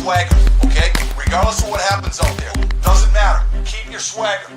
swagger, okay? Regardless of what happens out there. Doesn't matter. Keep your swagger.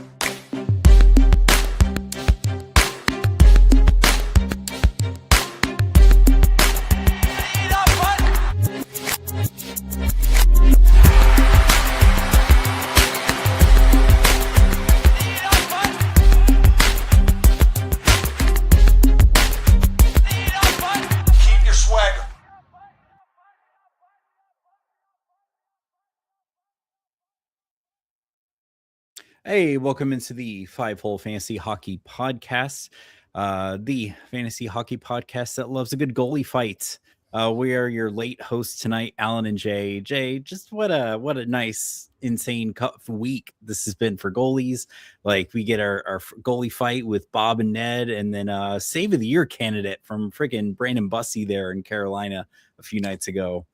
Hey, welcome into the Five-Hole Fantasy Hockey Podcast, the fantasy hockey podcast that loves a good goalie fight. We are your late hosts tonight, Alan and Jay. Jay, just what a nice, insane week this has been for goalies. Like, we get our goalie fight with Bob and Ned, and then Save of the Year candidate from freaking Brandon Bussey there in Carolina a few nights ago.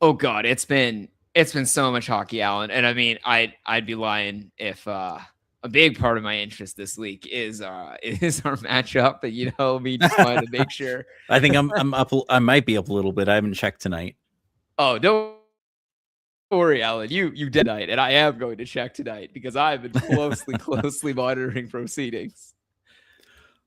Oh God, it's been so much hockey, Alan. And I mean, I'd be lying if a big part of my interest this week is our matchup. But me just wanted to make sure. I think I'm up. I might be up a little bit. I haven't checked tonight. Oh, don't worry, Alan. You did tonight, and I am going to check tonight because I've been closely monitoring proceedings.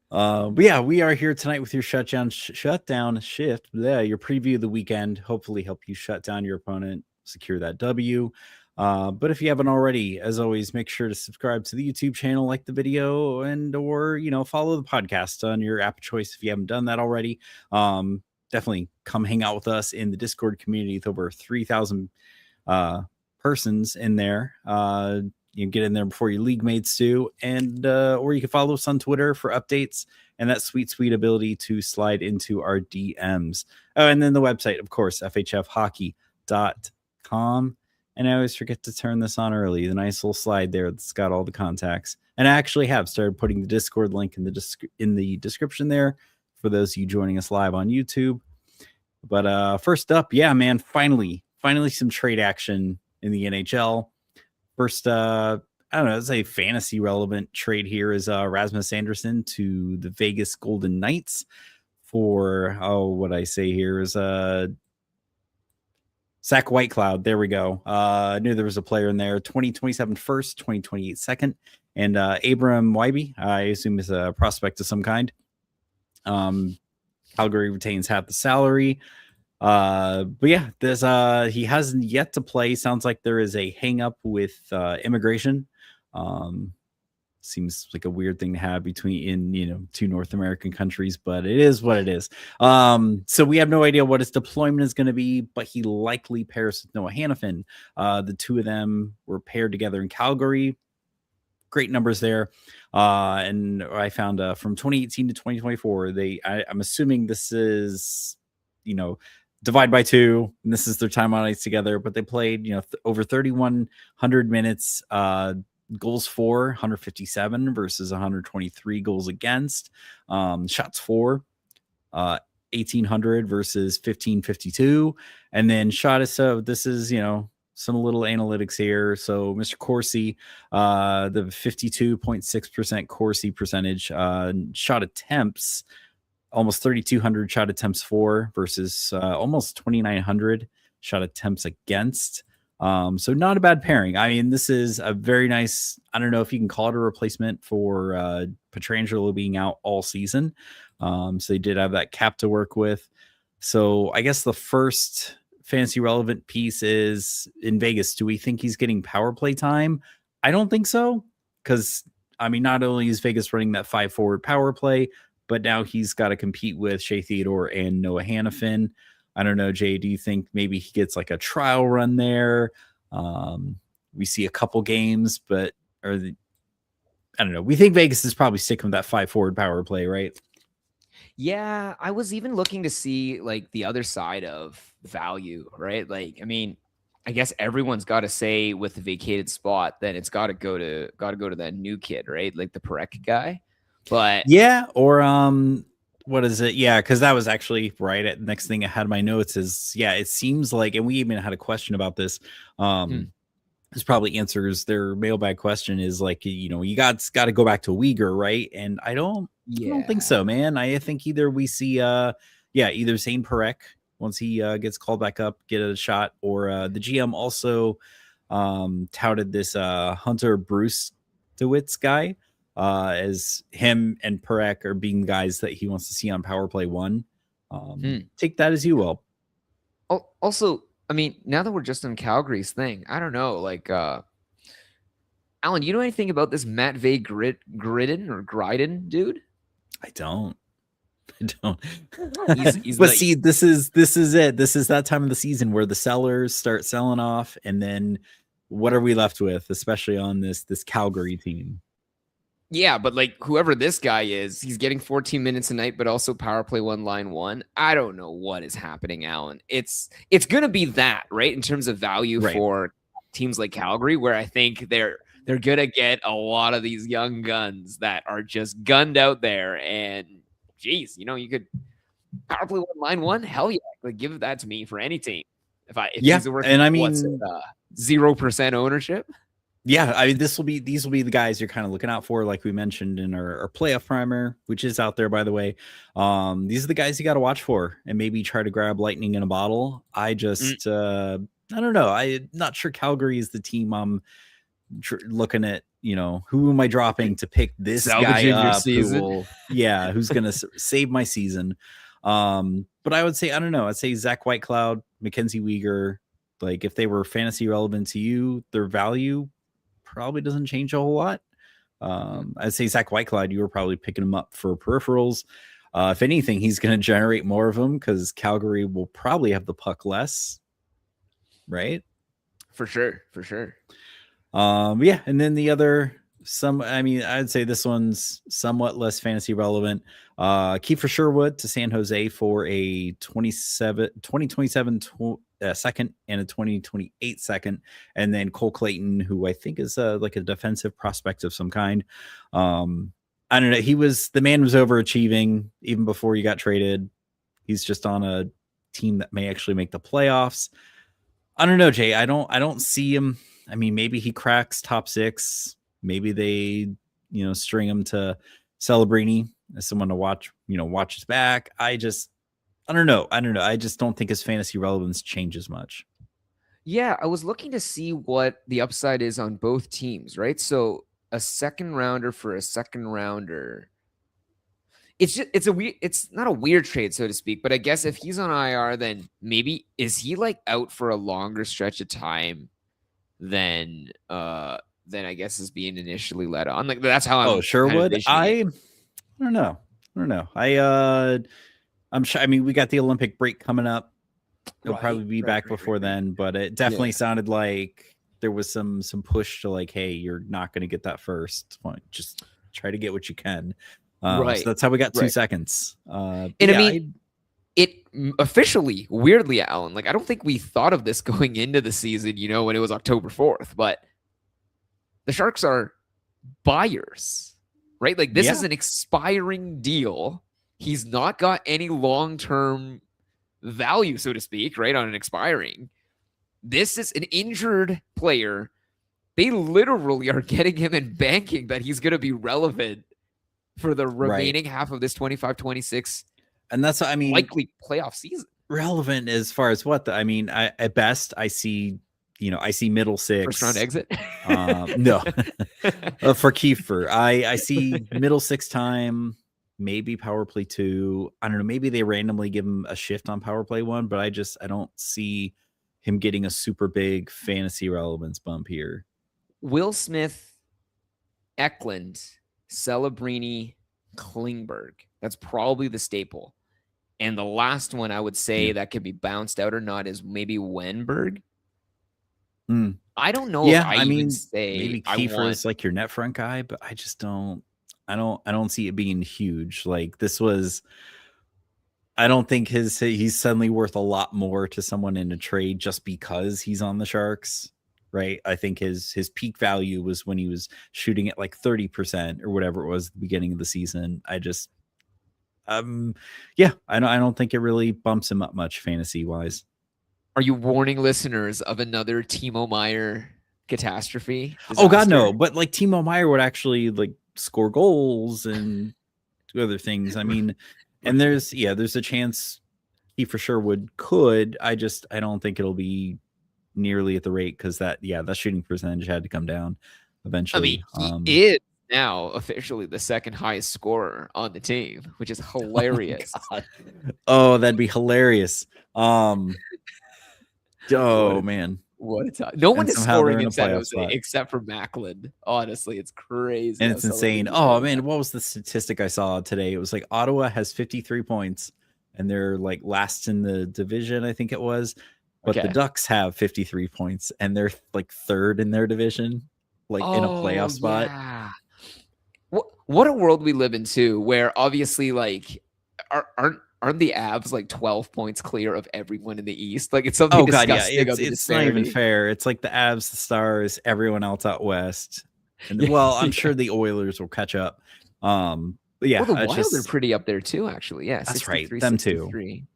But yeah, we are here tonight with your shutdown shift. Yeah, your preview of the weekend. Hopefully, help you shut down your opponent, secure that W. But if you haven't already, as always, make sure to subscribe to the YouTube channel, like the video, and or follow the podcast on your app of choice if you haven't done that already. Definitely come hang out with us in the Discord community with over 3,000 persons in there. You can get in there before your league mates do, and or you can follow us on Twitter for updates and that sweet ability to slide into our DMs. Oh, and then the website, of course, FHFhockey.com. And I always forget to turn this on early. The nice little slide there that's got all the contacts. And I actually have started putting the Discord link in the description there for those of you joining us live on YouTube. But first up, yeah, man, finally some trade action in the NHL. First, I don't know, it's a fantasy relevant trade here is Rasmus Andersson to the Vegas Golden Knights for, what I say here is Zach Whitecloud. There we go. I knew there was a player in there. 2027 first, 2028 second. And Abram Wybe, I assume is a prospect of some kind. Calgary retains half the salary. But yeah, there's he hasn't yet to play. Sounds like there is a hang up with immigration. Seems like a weird thing to have between two North American countries, but it is what it is. So we have no idea what his deployment is going to be, but he likely pairs with Noah Hannafin. The two of them were paired together in Calgary. Great numbers there. And I found from 2018 to 2024, I'm assuming this is, divide by two, and this is their time on ice together, but they played, over 3,100 minutes, goals for 157 versus 123 goals against, shots for 1,800 versus 1,552, and then so this is, some little analytics here. So Mr. Corsi, the 52.6% Corsi percentage, shot attempts, almost 3,200 shot attempts for versus almost 2,900 shot attempts against. So not a bad pairing. I mean, this is a very nice, I don't know if you can call it a replacement for Pietrangelo being out all season. So they did have that cap to work with. So I guess the first fantasy relevant piece is in Vegas. Do we think he's getting power play time? I don't think so. Because, I mean, not only is Vegas running that 5-forward power play, but now he's got to compete with Shea Theodore and Noah Hannafin. I don't know, Jay, do you think maybe he gets like a trial run there? We see a couple games, but I don't know. We think Vegas is probably sticking with that 5-forward power play, right? Yeah, I was even looking to see like the other side of value, right? Like, I mean, I guess everyone's got to say with the vacated spot, then it's got to go to that new kid, right? Like the Parekh guy. But yeah, or what is it? Yeah, because that was actually right at the next thing I had in my notes is, yeah, it seems like, and we even had a question about this. This probably answers their mailbag question is like, you got to go back to Uyghur, right? And I don't think so, man. I think either we see, either Zane Parekh once he gets called back up, get a shot. Or the GM also touted this Hunter Bruce DeWitt's guy as him and Perek are being guys that he wants to see on power play 1. Take that as you will. Also, I mean, now that we're just on Calgary's thing, I don't know, like, Alan, you know anything about this Matvey Gryden dude? I don't. He's But like, see, this is it. This is that time of the season where the sellers start selling off, and then what are we left with, especially on this Calgary team? yeah, but like whoever this guy is, he's getting 14 minutes a night, but also power play 1, line 1. I don't know what is happening, Alan. It's gonna be that, right? In terms of value for teams like Calgary, where I think they're gonna get a lot of these young guns that are just gunned out there. And geez, you could power play 1, line 1. Hell yeah, like give that to me for any team. If he's worth, and I mean 0% ownership. Yeah, I mean these will be the guys you're kind of looking out for, like we mentioned in our playoff primer, which is out there, by the way. These are the guys you got to watch for, and maybe try to grab lightning in a bottle. I just I don't know. I'm not sure Calgary is the team I'm looking at. Who am I dropping to pick this guy up? Who's gonna save my season? But I would say, I don't know. I'd say Zach Whitecloud, Mackenzie Weegar. Like if they were fantasy relevant to you, their value probably doesn't change a whole lot. I'd say Zach Whitecloud, you were probably picking him up for peripherals. If anything, he's going to generate more of them because Calgary will probably have the puck less, right? For sure. Yeah, and then the other I'd say this one's somewhat less fantasy relevant. Kiefer Sherwood to San Jose for a 2027 second and a 2028 second, and then Cole Clayton, who I think is like a defensive prospect of some kind. I don't know. The man was overachieving even before he got traded. He's just on a team that may actually make the playoffs. I don't know, Jay. I don't see him. I mean, maybe he cracks top 6. Maybe they, string him to Celebrini as someone to watch his back. I don't know. I just don't think his fantasy relevance changes much. Yeah, I was looking to see what the upside is on both teams, right? So a second rounder for a second rounder. It's not a weird trade, so to speak, but I guess if he's on IR, then maybe is he like out for a longer stretch of time than I guess is being initially let on. Like that's how I'm Sherwood. I don't know. I'm sure. I mean, we got the Olympic break coming up. He'll probably be back before then, but it definitely sounded like there was some push to like, hey, you're not going to get that first. Just try to get what you can. So that's how we got 2 seconds. I mean, it officially, weirdly, Alan, like I don't think we thought of this going into the season, when it was October 4th, but the Sharks are buyers, right? Like this is an expiring deal. He's not got any long-term value, so to speak, right, on an expiring. This is an injured player. They literally are getting him and banking that he's going to be relevant for the remaining half of this 25-26 and that's likely playoff season. Relevant as far as what? I mean, at best, I see middle 6. First round exit? No. For Kiefer. I see middle 6 time, maybe power play 2. I don't know. Maybe they randomly give him a shift on power play 1, but I don't see him getting a super big fantasy relevance bump here. Will Smith, Eklund, Celebrini, Klingberg. That's probably the staple. And the last one I would say that could be bounced out or not is maybe Wenberg. I don't know. Yeah, if I mean, say maybe Kiefer is like your net front guy, but I just don't. I don't see it being huge. Like this was. I don't think he's suddenly worth a lot more to someone in a trade just because he's on the Sharks, right? I think his peak value was when he was shooting at like 30% or whatever it was at the beginning of the season. I just, I don't think it really bumps him up much fantasy wise. Are you warning listeners of another Timo Meier catastrophe? Disaster? Oh God, no! But like Timo Meier would actually like score goals and do other things. I mean. And there's a chance Kiefer Sherwood could. I don't think it'll be nearly at the rate because that shooting percentage had to come down eventually. I mean, he is now officially the second highest scorer on the team, which is hilarious. Oh, that'd be hilarious. Oh man. What a time. No one is scoring in San Jose spot. except for Macklin. Honestly, it's crazy. And it's insane. Oh man, what was the statistic I saw today? It was like Ottawa has 53 points and they're like last in the division, I think it was. But the Ducks have 53 points and they're like third in their division, like in a playoff spot. Yeah. What a world we live in too, where obviously like aren't the Avs like 12 points clear of everyone in the East? Like it's something disgusting. It's not even fair. It's like the Avs, the Stars, everyone else out west. And well, I'm sure the Oilers will catch up. But yeah, the Wild are pretty up there too, actually. Yeah, that's right. Them 63. Too.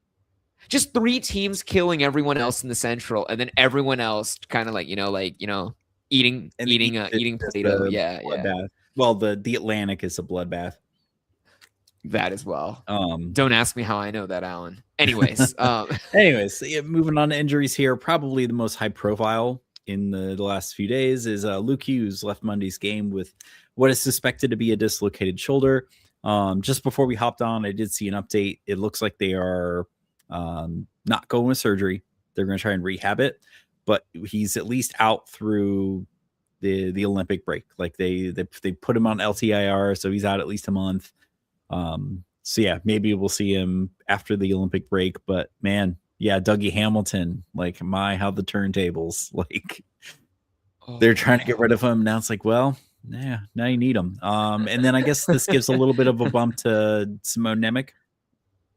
Just 3 teams killing everyone else in the Central, and then everyone else kind of like eating Play-Doh. Yeah. Bath. Well, the Atlantic is a bloodbath. That as well. Don't ask me how I know that, Alan. Anyways, moving on to injuries here. Probably the most high profile in the last few days is Luke Hughes left Monday's game with what is suspected to be a dislocated shoulder. Just before we hopped on, I did see an update. It looks like they are not going with surgery. They're going to try and rehab it, but he's at least out through the Olympic break. Like they put him on LTIR, so he's out at least a month. So yeah, maybe we'll see him after the Olympic break, but man, yeah, Dougie Hamilton, like how the turntables, like they're trying to get rid of him. Now it's like, well, yeah, now you need him. And then I guess this gives a little bit of a bump to Simone Nemec,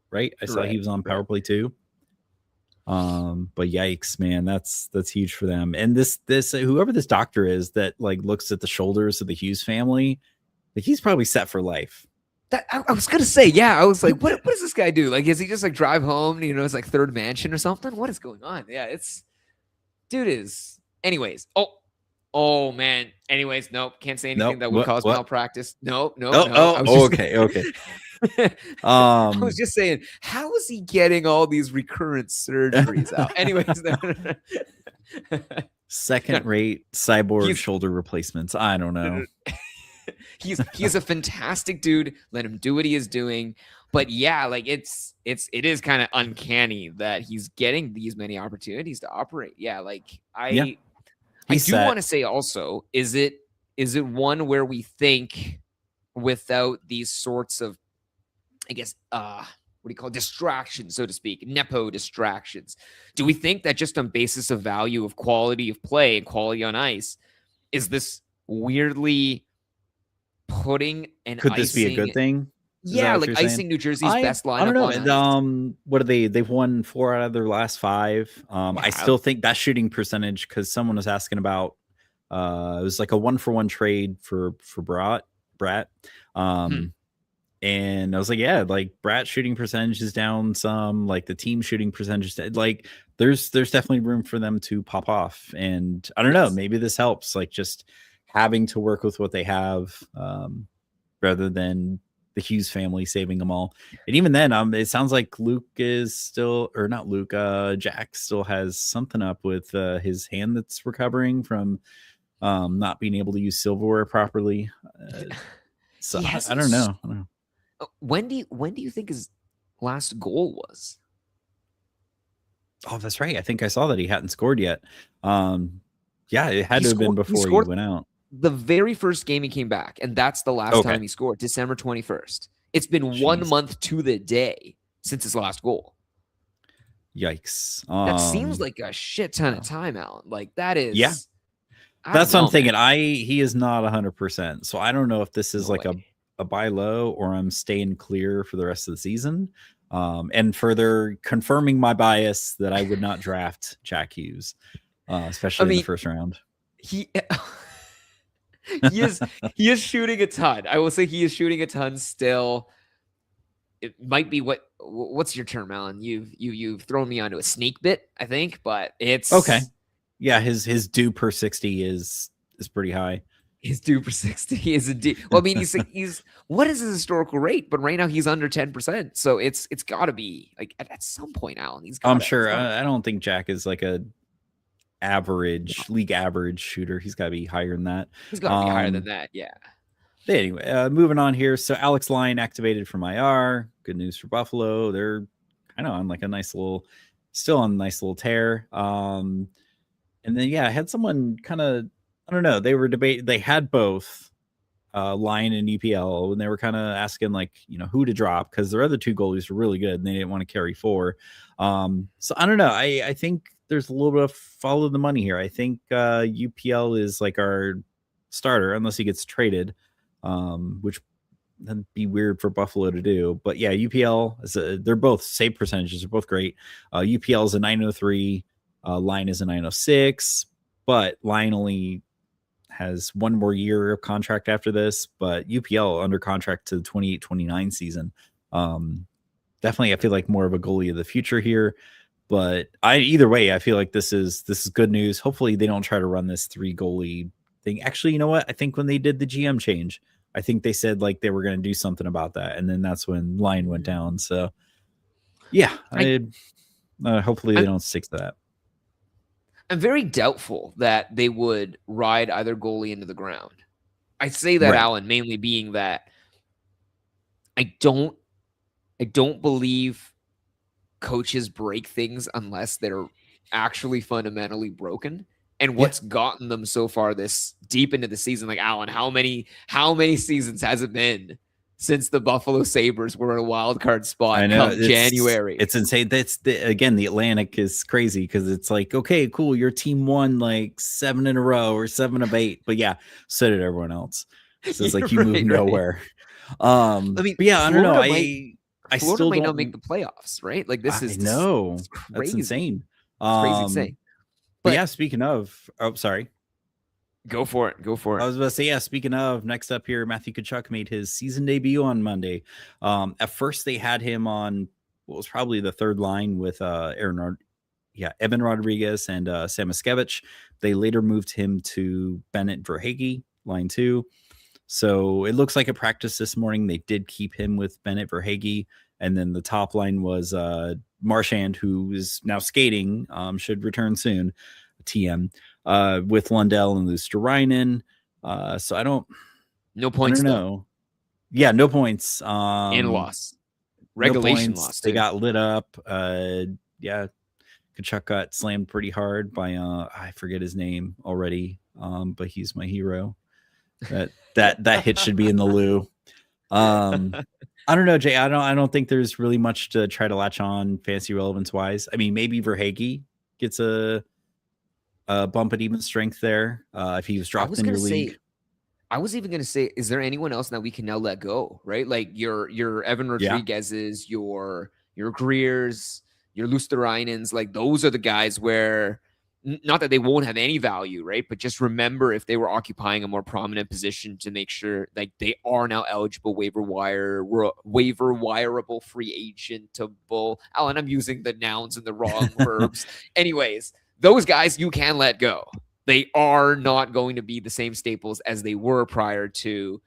right? I saw he was on power play too. But yikes, man, that's huge for them. And this whoever this doctor is that like looks at the shoulders of the Hughes family, like he's probably set for life. I was gonna say, yeah. I was like, what does this guy do? Like, is he just like drive home? It's like third mansion or something. What is going on? Yeah, dude is. Anyways, oh man. Anyways, nope. Can't say anything that would cause malpractice. No. Okay. I was just saying, how is he getting all these recurrent surgeries out? Anyways, second-rate cyborg shoulder replacements. I don't know. He's a fantastic dude. Let him do what he is doing. But yeah, like it is kind of uncanny that he's getting these many opportunities to operate. Yeah, like I do want to say also, is it one where we think without these sorts of, I guess, what do you call it? Distractions, so to speak, nepo distractions. Do we think that just on basis of value of quality of play and quality on ice, is this weirdly putting an could this be a good thing? Yeah, like icing New Jersey's best lineup. I don't know. What are they? They've won 4 out of their last 5. I still think that shooting percentage, because someone was asking about it was like a 1-for-1 trade for Bratt. And I was like, yeah, like Bratt's shooting percentage is down some, like the team shooting percentage, like there's definitely room for them to pop off. And I don't know, maybe this helps, like just having to work with what they have, rather than the Hughes family saving them all. And even then, it sounds like Luke is still, or not Luke, Jack still has something up with his hand that's recovering from not being able to use silverware properly. So I don't know. When do you think his last goal was? Oh, that's right. I think I saw that he hadn't scored yet. Yeah, it had to have been before he went out. The very first game he came back, and that's the last time he scored, December 21st. It's been 1 month to the day since his last goal. Yikes. That seems like a shit ton of time, Alan. Like that is. Yeah. That's what I'm thinking. He is not 100%. So I don't know if this is a buy low or I'm staying clear for the rest of the season. And further confirming my bias that I would not draft Jack Hughes, especially in the first round. He is shooting a ton. I will say he is shooting a ton still. It might be what's your term, Alan? You've thrown me onto a snake bit, I think, but it's okay. Yeah, his due per 60 is pretty high. He's due for 60. He is indeed. Well, I mean, he's what is his historical rate? But right now he's under 10%. So it's got to be like at some point, Alan. I'm sure. I don't think Jack is like a league average shooter. He's got to be higher than that. He's got to be higher than that. Yeah. But anyway, moving on here. So Alex Lyon activated from IR. Good news for Buffalo. They're kind of on like a nice little tear. And then I had someone kind of, I don't know. They were debating. They had both Lyon and EPL, and they were kind of asking like, who to drop because their other two goalies were really good, and they didn't want to carry 4. So I don't know. I think there's a little bit of follow the money here. I think UPL is like our starter unless he gets traded, which that'd be weird for Buffalo to do. But yeah, UPL they're both save percentages are both great. UPL is a 903, Lyon is a 906, but Lyon only has one more year of contract after this, but UPL under contract to the 28-29 season. Definitely, I feel like more of a goalie of the future here. But either way, I feel like this is good news. Hopefully, they don't try to run this 3 goalie thing. Actually, you know what? I think when they did the GM change, I think they said like they were going to do something about that, and then that's when Lyon went down. So, yeah, hopefully they don't stick to that. I'm very doubtful that they would ride either goalie into the ground. I say that, right, Alan, mainly being that I don't believe coaches break things unless they're actually fundamentally broken. And what's gotten them so far this deep into the season, like Alan, how many seasons has it been since the Buffalo Sabres were a wild card spot? I know, January. It's insane. The Atlantic is crazy because it's like, okay, cool, your team won like 7 in a row or 7 of 8, but yeah, so did everyone else. So it's like you moved nowhere. I mean, but yeah, I don't know. I still might not make the playoffs, right? Like this is no, that's insane. It's crazy insane. But yeah, speaking of, sorry. Go for it. I was about to say, speaking of, next up here, Matthew Tkachuk made his season debut on Monday. At first, they had him on what was probably the third line with Evan Rodriguez and Sam Miskevich. They later moved him to Bennett Verhaeghe, line 2. So it looks like a practice this morning. They did keep him with Bennett Verhaeghe. And then the top line was Marchand, who is now skating, should return soon, TM, with Lundell and Luosterainen. So I don't... No points, though. Yeah, no points. And loss. Regulation no loss, too. They got lit up. Kachuk got slammed pretty hard by, I forget his name already, but he's my hero. That hit should be in the loo. I don't know, Jay. I don't think there's really much to try to latch on fancy relevance wise. I mean, maybe Verhaeghe gets a bump at even strength there if he was dropped in your league. I was even going to say, is there anyone else that we can now let go? Right, like your Evan Rodriguez's, your Greers, your Luosterainens. Like those are the guys where. Not that they won't have any value, right? But just remember if they were occupying a more prominent position to make sure like they are now eligible waiver wireable free agentable. Alan, I'm using the nouns and the wrong verbs. Anyways, those guys you can let go. They are not going to be the same staples as they were prior to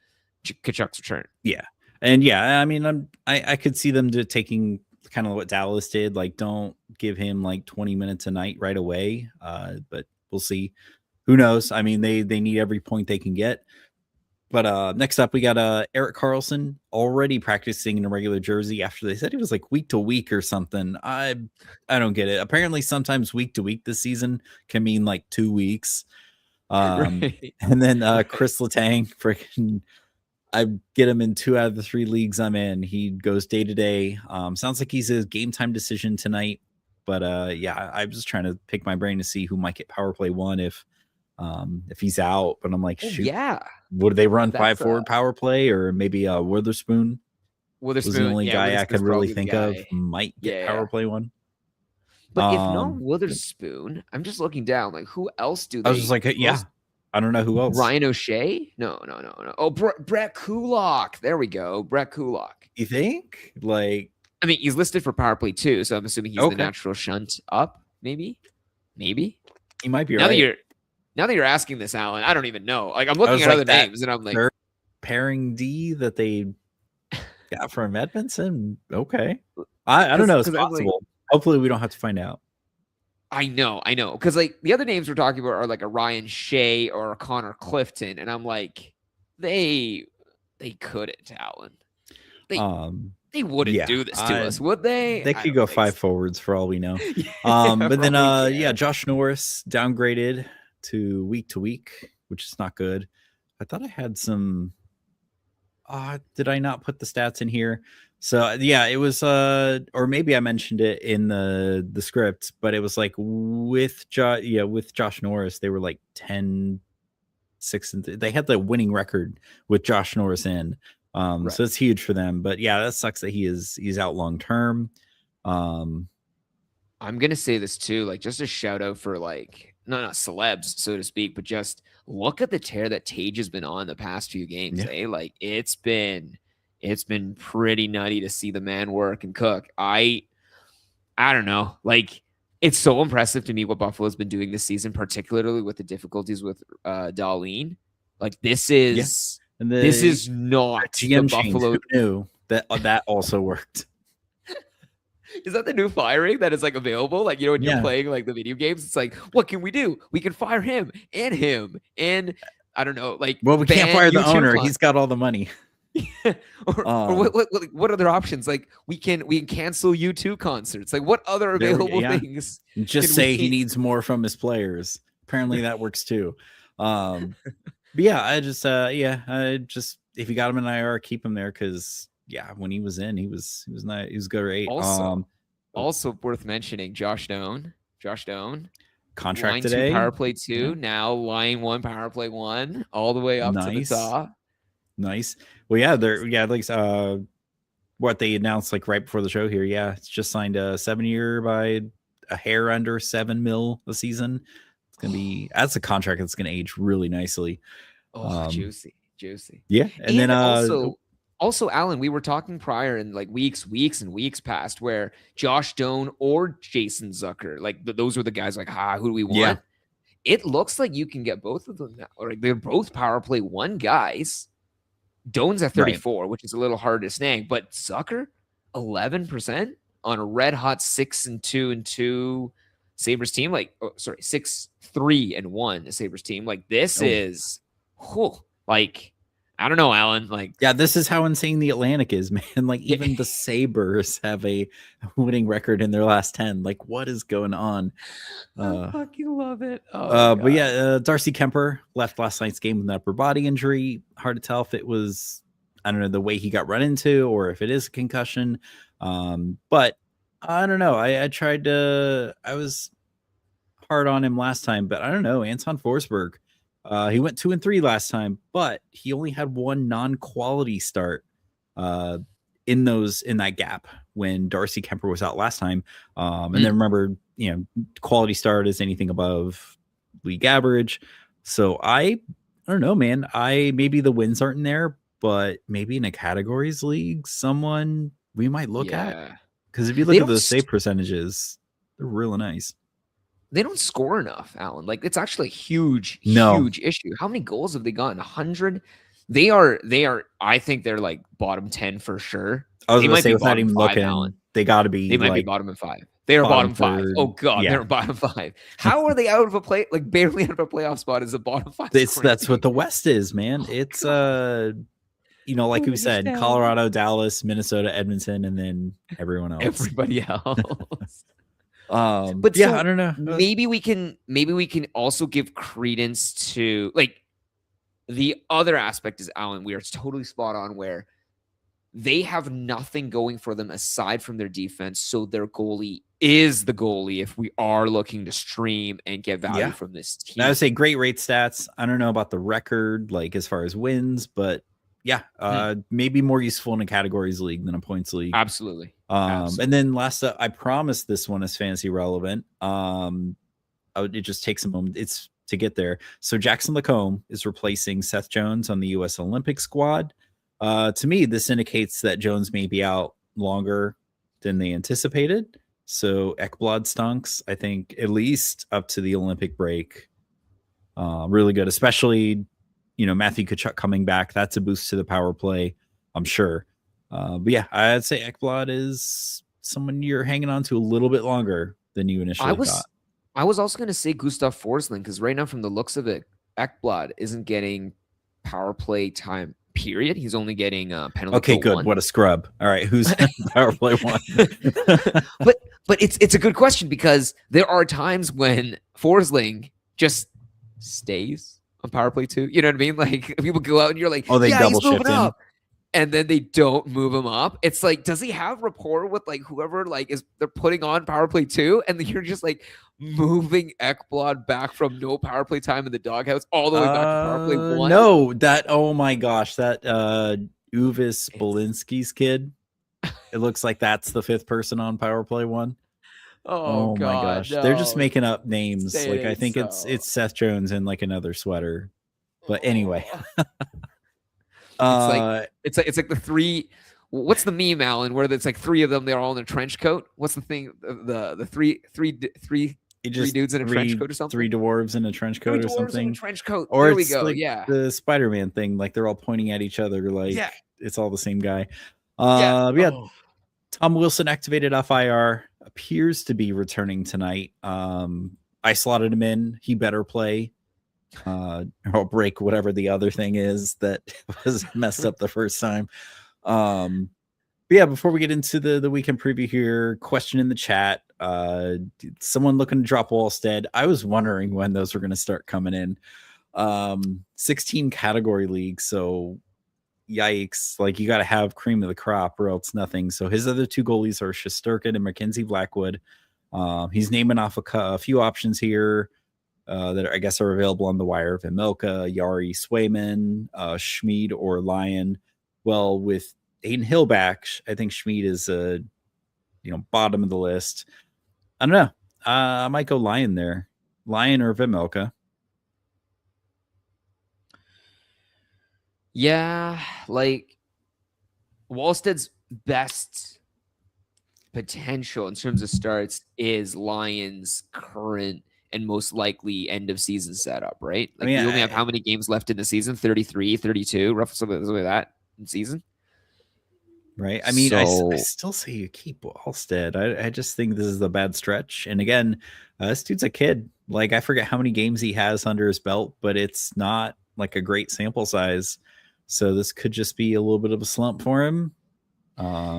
Tkachuk's return. Yeah. And I mean, I could see them taking kind of what Dallas did, like don't give him like 20 minutes a night right away, but we'll see. Who knows? I mean, they need every point they can get. But next up we got Erik Karlsson already practicing in a regular jersey after they said it was like week to week or something. I don't get it. Apparently sometimes week to week this season can mean like 2 weeks. Right. And then Chris Letang, freaking I get him in 2 out of the 3 leagues I'm in. He goes day to day. Sounds like he's a game time decision tonight. But I'm just trying to pick my brain to see who might get power play 1 if he's out. But I'm like, shoot, would they run 5 forward power play, or maybe Witherspoon? Was the only guy I could really think of might get power play 1. But if not Witherspoon, I'm just looking down. Like, who else do they? I was just like, I don't know who else. Ryan O'Shea? No. Oh, Brett Kulak. There we go. Brett Kulak. You think? Like, I mean, he's listed for power play 2, so I'm assuming he's the natural shunt up. Maybe. He might be now right. Now that you're asking this, Alan, I don't even know. Like, I'm I looking was at like other that names, and I'm like, third pairing D that they got from Edmondson. Okay. I don't know. It's 'cause I'm like, possible. Hopefully we don't have to find out. I know. Because, like, the other names we're talking about are like a Ryan Shea or a Connor Clifton. And I'm like, they couldn't, Alan. They wouldn't do this to us, would they? They could go 5 forwards for all we know. But then, Josh Norris downgraded to week, which is not good. I thought I had some. Did I not put the stats in here? So yeah, it was or maybe I mentioned it in the script, but it was like with Josh Norris, they were like 10-6 and they had the winning record with Josh Norris in. Right. So it's huge for them. But yeah, that sucks that he's out long term. I'm gonna say this too, like just a shout out for like not celebs, so to speak, but just look at the tear that Tage has been on the past few games. Like it's been pretty nutty to see the man work and cook. I don't know. Like, it's so impressive to me what Buffalo's been doing this season, particularly with the difficulties with Darlene. Like, this is not GM the Buffalo. Who knew that also worked? Is that the new firing that is like available? Like, when you're playing like the video games, it's like, what can we do? We can fire him and I don't know. Like, well, we can't fire the owner. He's got all the money. or what other options? Like, we can cancel U2 concerts. Like, what other available things? Just say he needs more from his players. Apparently that works too. But yeah, I just if you got him in IR, keep him there because when he was in, he was nice. He was great. Also worth mentioning, Josh Doan contract line today. 2 power play 2 now line 1 power play 1 all the way up to the top. Nice. Well, what they announced like right before the show here. Yeah, it's just signed a 7-year by a hair under $7 million a season. It's gonna be that's a contract that's gonna age really nicely. Juicy. Yeah, and then also, Alan, we were talking prior in like weeks and weeks past where Josh Doan or Jason Zucker, like those were the guys like, who do we want? Yeah. It looks like you can get both of them now. Like, they're both power play 1 guys. Doan's at 34, which is a little hard to snag, but Zucker 11% on a red hot 6-2 Sabres team. 6-3-1 Sabres team. Like, this is like, I don't know, Alan. Like, this is how insane the Atlantic is, man. Like, even the Sabres have a winning record in their last 10. Like, what is going on? I fucking love it. But Darcy Kemper left last night's game with an upper body injury. Hard to tell if it was, I don't know, the way he got run into or if it is a concussion. But I don't know. I was hard on him last time, but I don't know. Anton Forsberg. He went 2-3 last time, but he only had 1 non-quality start in that gap when Darcy Kemper was out last time. And then remember, quality start is anything above league average. So I don't know, man. Maybe the wins aren't in there, but maybe in a categories league, someone we might look at. Because if you look at the save percentages, they're really nice. They don't score enough, Alan. Like, it's actually a huge issue. How many goals have they gotten? 100? They are. I think they're like bottom 10 for sure. I was going to say, without even looking, Alan. They got to be. They might be bottom 5. They are bottom 5. Oh God, they're bottom 5. How are they out of a play? Like, barely out of a playoff spot is a bottom 5. That's what the West is, man. It's like we said, Colorado, Dallas, Minnesota, Edmonton, and then everyone else. Everybody else. I don't know. Maybe we can also give credence to, like, the other aspect is, Alan, we are totally spot on where they have nothing going for them aside from their defense. So their goalie is the goalie if we are looking to stream and get value from this team. I would say great rate stats. I don't know about the record, like as far as wins, but maybe more useful in a categories league than a points league. Absolutely. And then last up, I promise this one is fantasy relevant. It just takes a moment. It's to get there. So Jackson Lacombe is replacing Seth Jones on the U.S. Olympic squad. To me, this indicates that Jones may be out longer than they anticipated. So Ekblad stunks, I think, at least up to the Olympic break. Really good, especially, Matthew Tkachuk coming back. That's a boost to the power play, I'm sure. But yeah, I'd say Ekblad is someone you're hanging on to a little bit longer than you initially thought. I was also going to say Gustav Forsling, because right now, from the looks of it, Ekblad isn't getting power play time, period. He's only getting penalty. Okay, good. 1. What a scrub. All right, who's power play 1? but it's a good question, because there are times when Forsling just stays on power play 2. You know what I mean? Like, people go out and you're like, oh, they double he's moving shift him. up. And then they don't move him up. It's like, does he have rapport with like whoever they're putting on power play 2? And then you're just like moving Ekblad back from no power play time in the doghouse all the way back to power play 1. No, oh my gosh, that Uvis Bolinski's kid. It looks like that's the 5th person on power play 1. Oh God, my gosh, no. They're just making up names. Like, I think it's Seth Jones in like another sweater. But anyway. It's like the 3. What's the meme, Alan? Where it's like 3 of them, they're all in a trench coat. What's the thing? The three dudes in a trench coat or something. 3 dwarves in a trench coat or something. In a trench coat. Or there we go. Like the Spider-Man thing. Like, they're all pointing at each other. Like, it's all the same guy. Tom Wilson activated off IR. Appears to be returning tonight. I slotted him in. He better play. Or break whatever the other thing is that was messed up the first time. But yeah, before we get into the weekend preview here, question in the chat. Someone looking to drop Wallstead. I was wondering when those were going to start coming in. 16 category league, so yikes. Like, you got to have cream of the crop or else nothing. So his other 2 goalies are Shesterkin and Mackenzie Blackwood. He's naming off a few options here that I guess are available on the wire: Vimmelka, Yari, Swayman, Schmid, or Lyon. Well, with Aiden Hill back, I think Schmid is bottom of the list. I don't know. I might go Lyon there. Lyon or Vimmelka. Yeah, like Wallstead's best potential in terms of starts is Lyon's current and most likely end of season setup, right? Like, we only have how many games left in the season? 33, 32, roughly something like that in season. Right. I mean, I still say you keep Wallstead. I just think this is a bad stretch. And again, this dude's a kid. Like, I forget how many games he has under his belt, but it's not like a great sample size. So this could just be a little bit of a slump for him.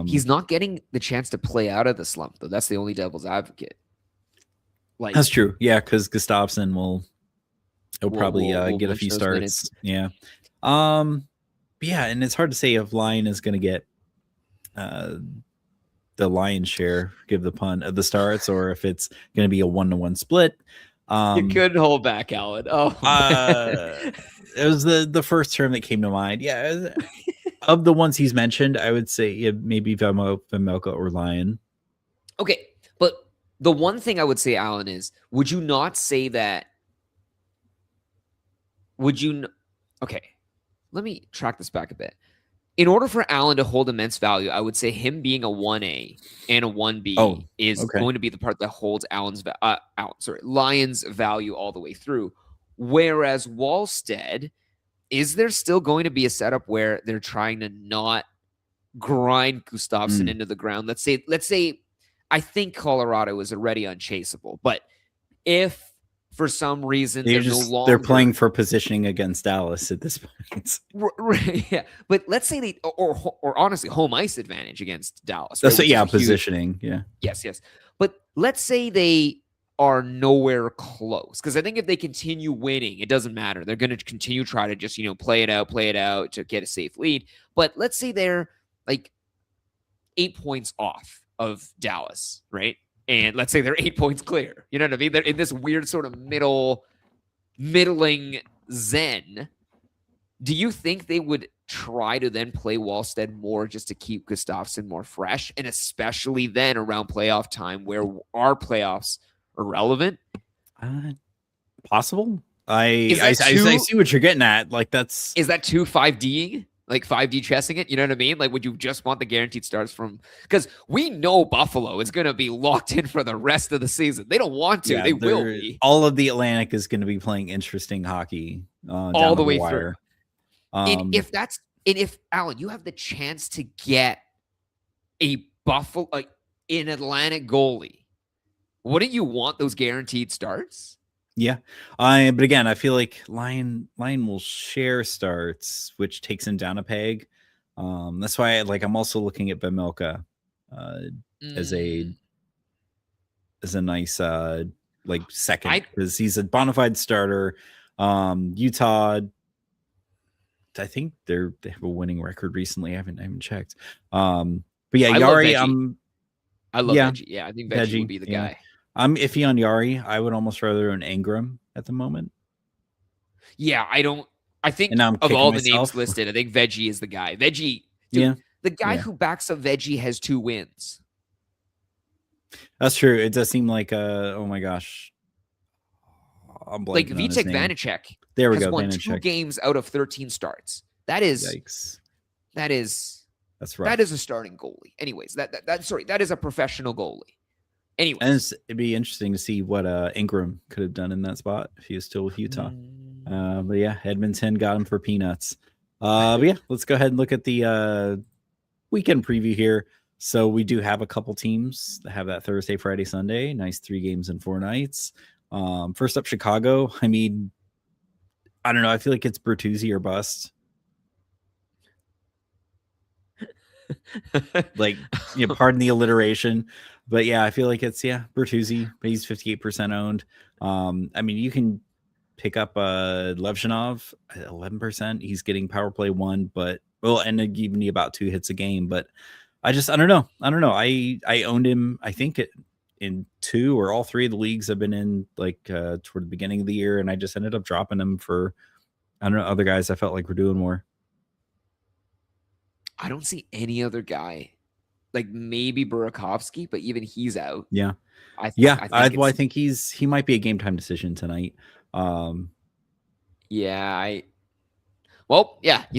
He's not getting the chance to play out of the slump, though. That's the only devil's advocate. Like, that's true. Yeah, because Gustafsson will probably get a few starts. Minutes. Yeah. Yeah, and it's hard to say if Lyon is going to get the lion's share, give the pun of the starts, or if it's going to be a 1-to-1 split. You couldn't hold back, Alan. Oh, it was the first term that came to mind. Yeah, of the ones he's mentioned, I would say maybe Vimmelka or Lyon. Okay, but the one thing I would say, Alan, is would you not say that? Okay, let me track this back a bit. In order for Allen to hold immense value, I would say him being a 1A and a 1B is going to be the part that holds Lyon's value all the way through. Whereas Wallstead, is there still going to be a setup where they're trying to not grind Gustafsson into the ground? Let's say, I think Colorado is already unchaseable, but if for some reason they're playing for positioning against Dallas at this point. Yeah, but let's say they or honestly home ice advantage against Dallas. That's positioning. Yeah. Yes. But let's say they are nowhere close, because I think if they continue winning, it doesn't matter. They're going to continue try to just play it out to get a safe lead. But let's say they're like 8 points off of Dallas, right? And let's say they're 8 points clear. You know what I mean? They're in this weird sort of middling zen. Do you think they would try to then play Wallstead more just to keep Gustafsson more fresh? And especially then around playoff time where our playoffs are relevant? Possible. I see what you're getting at. Like, is that 2-5D'ing? Like 5D chessing it, you know what I mean? Like, would you just want the guaranteed starts from? Because we know Buffalo is going to be locked in for the rest of the season. They don't want to. They will be. All of the Atlantic is going to be playing interesting hockay all down the way wire. through. And if Alan, you have the chance to get a Buffalo, an Atlantic goalie, wouldn't you want those guaranteed starts? Yeah. But again, I feel like Lion will share starts, which takes him down a peg. That's why I'm also looking at Bemilka as a nice second, because he's a bona fide starter. Utah, I think they have a winning record recently. I haven't checked. But yeah, Yari, I love Veggie. Yeah, I think Veggie would be the guy. I'm iffy on Yari. I would almost rather own Ingram at the moment. Yeah, I think of all the names listed, I think Veggie is the guy. Veggie, dude, the guy who backs up Veggie has 2 wins. That's true. It does seem like oh my gosh. I'm like Vitek Vanacek. There we go. Won 2 games out of 13 starts. That is yikes. That's right. That is a starting goalie. Anyways, that is a professional goalie. Anyways, and it'd be interesting to see what Ingram could have done in that spot if he was still with Utah. But yeah, Edmonton got him for peanuts. But yeah, let's go ahead and look at the weekend preview here. So we do have a couple teams that have that Thursday, Friday, Sunday. Nice 3 games in 4 nights. First up, Chicago. I mean, I don't know. I feel like it's Bertuzzi or bust. Pardon the alliteration, but yeah, I feel like it's Bertuzzi. He's 58% owned. I mean, you can pick up Levshinov at 11%. He's getting power play 1, but and giving you about 2 hits a game. But I don't know. I owned him. I think in 2 or all 3 of the leagues I've been in toward the beginning of the year, and I just ended up dropping him for other guys I felt like were doing more. I don't see any other guy, maybe Burakovsky, but even he's out. Yeah. I think he might be a game time decision tonight. You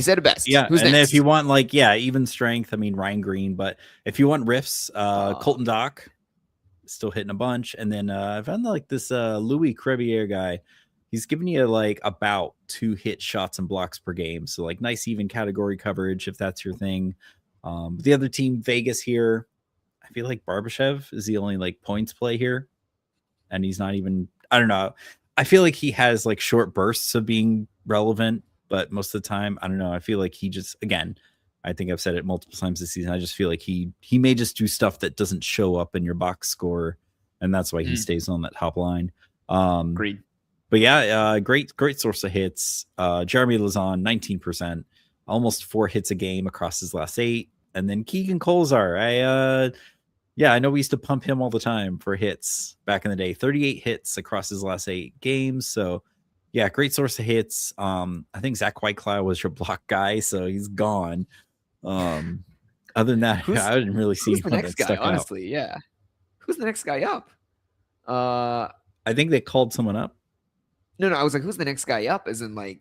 said it best. Yeah. Who's and next? If you want even strength, I mean, Ryan Green, but if you want riffs, Colton Dock still hitting a bunch. And then I found this Louis Crevier guy. He's giving you about 2 hit shots and blocks per game. So nice even category coverage if that's your thing. The other team, Vegas here, I feel like Barbashev is the only points play here. And he's not even, I don't know. I feel like he has short bursts of being relevant, but most of the time, I don't know. I feel like he just, again, I think I've said it multiple times this season. I just feel like he may just do stuff that doesn't show up in your box score. And that's why he stays on that top line. Agreed. But yeah, great source of hits. Jeremy Lazon, 19%, almost 4 hits a game across his last 8. And then Keegan Kolzar. I know we used to pump him all the time for hits back in the day. 38 hits across his last 8 games. So yeah, great source of hits. I think Zach Whitecloud was your block guy, so he's gone. Other than that, I didn't really see who's the next guy. Honestly, yeah. Who's the next guy up? I think they called someone up. No, I was like, who's the next guy up? As in I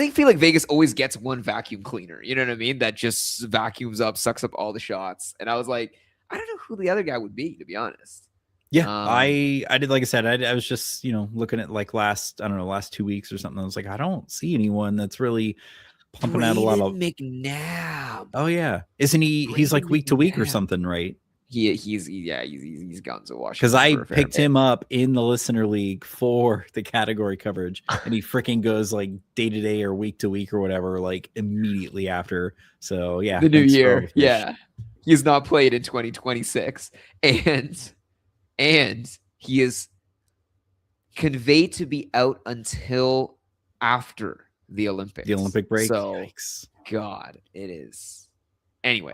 feel like Vegas always gets one vacuum cleaner. You know what I mean? That just vacuums up, sucks up all the shots. And I was like, I don't know who the other guy would be, to be honest. Yeah, I did. Like I said, I was just, looking at last 2 weeks or something. I was like, I don't see anyone that's really pumping out a lot of McNabb. Oh yeah. Isn't he? He's week to week or something, right? He's gone to Washington. Because I picked him up in the listener league for the category coverage, and he freaking goes day to day or week to week or whatever, immediately after. So yeah, the new year. Yeah, he's not played in 2026, and he is conveyed to be out until after the Olympics. The Olympic break. So, yikes. God, it is. Anyway,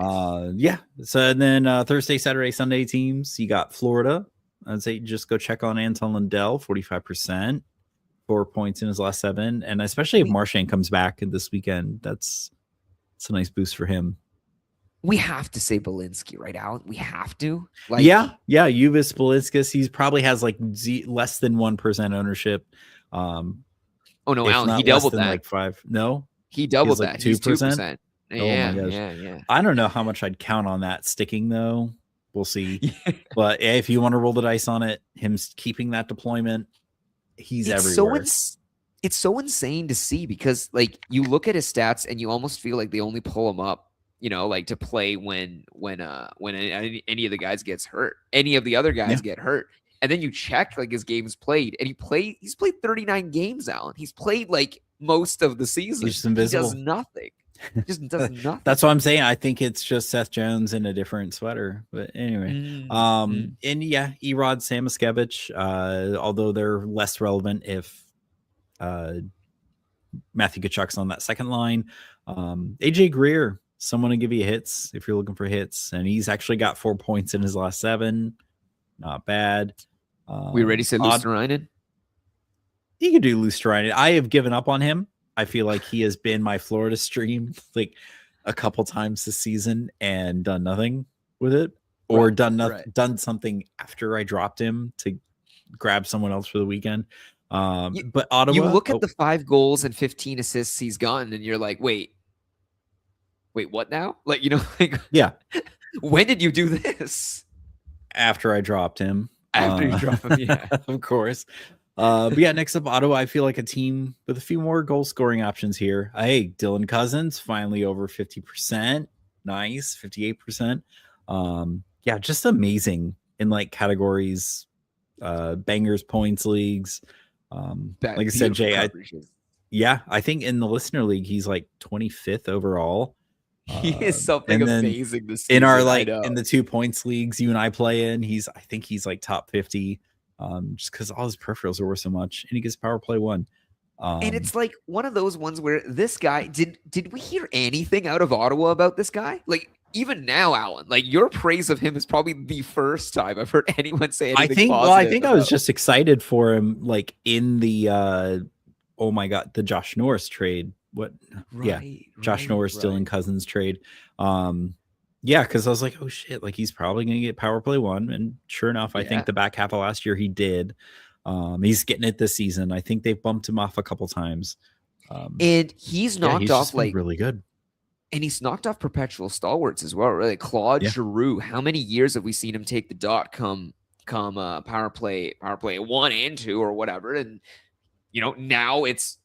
yeah. So then Thursday, Saturday, Sunday teams. You got Florida. I'd say just go check on Anton Lundell, 45%, 4 points in his last 7, and especially if Marchand comes back this weekend, it's a nice boost for him. We have to say Belinsky, right, Alan? We have to. Yeah. Uvis Belinskas. He probably has less than 1% ownership. Oh no, Alan, he doubled that. 5. No. He doubled like that. He's 2%. 2%. Oh my Yeah, gosh. yeah. I don't know how much I'd count on that sticking though. We'll see. Yeah. But if you want to roll the dice on it, him keeping that deployment, he's everywhere. It's so insane to see because like you look at his stats and you almost feel like they only pull him up, like to play when any of the guys gets hurt, any of the other guys get hurt. And then you check like his games played and he's played 39 games, Alan. He's played like most of the season. He's just invisible. He does nothing. Just does nothing. That's what I'm saying. I think it's just Seth Jones in a different sweater. But anyway, and yeah, Erod, Samoskevich, although they're less relevant if Matthew Tkachuk's on that second line. AJ Greer, someone to give you hits if you're looking for hits, and he's actually got 4 points in his last 7. Not bad. We already said Luosterainen? He could do Luosterainen. I have given up on him. I feel like he has been my Florida stream like a couple times this season and done nothing with it, or done something after I dropped him to grab someone else for the weekend. But Ottawa, you look at the 5 goals and 15 assists he's gotten, and you're like, wait, what now? Like, like, yeah, when did you do this? After I dropped him. After you dropped him, yeah, of course. But yeah, next up, Ottawa. I feel like a team with a few more goal scoring options here. Hey, Dylan Cousins finally over 50%. Nice, 58%. Yeah, just amazing in like categories, bangers, points, leagues. Like I said, Jay, I think in the listener league he's like 25th overall. He is something amazing this season. In our in the 2 points leagues you and I play in, I think he's like top 50. Just because all his peripherals are worth so much, and he gets power play 1. And it's like one of those ones where this guy did we hear anything out of Ottawa about this guy? Like even now, Alan, like your praise of him is probably the first time I've heard anyone say anything. I think I was just excited for him, like in the oh my god, the Josh Norris trade. Josh Norris, Dylan Cousins trade. Yeah, because I was like, oh shit, like he's probably gonna get power play 1, and sure enough, I think the back half of last year he did. He's getting it this season. I think they've bumped him off a couple times. And he's knocked off like really good. And he's knocked off perpetual stalwarts as well. Really, Claude Giroux. How many years have we seen him take the dot come power play 1 and 2 or whatever? And now it's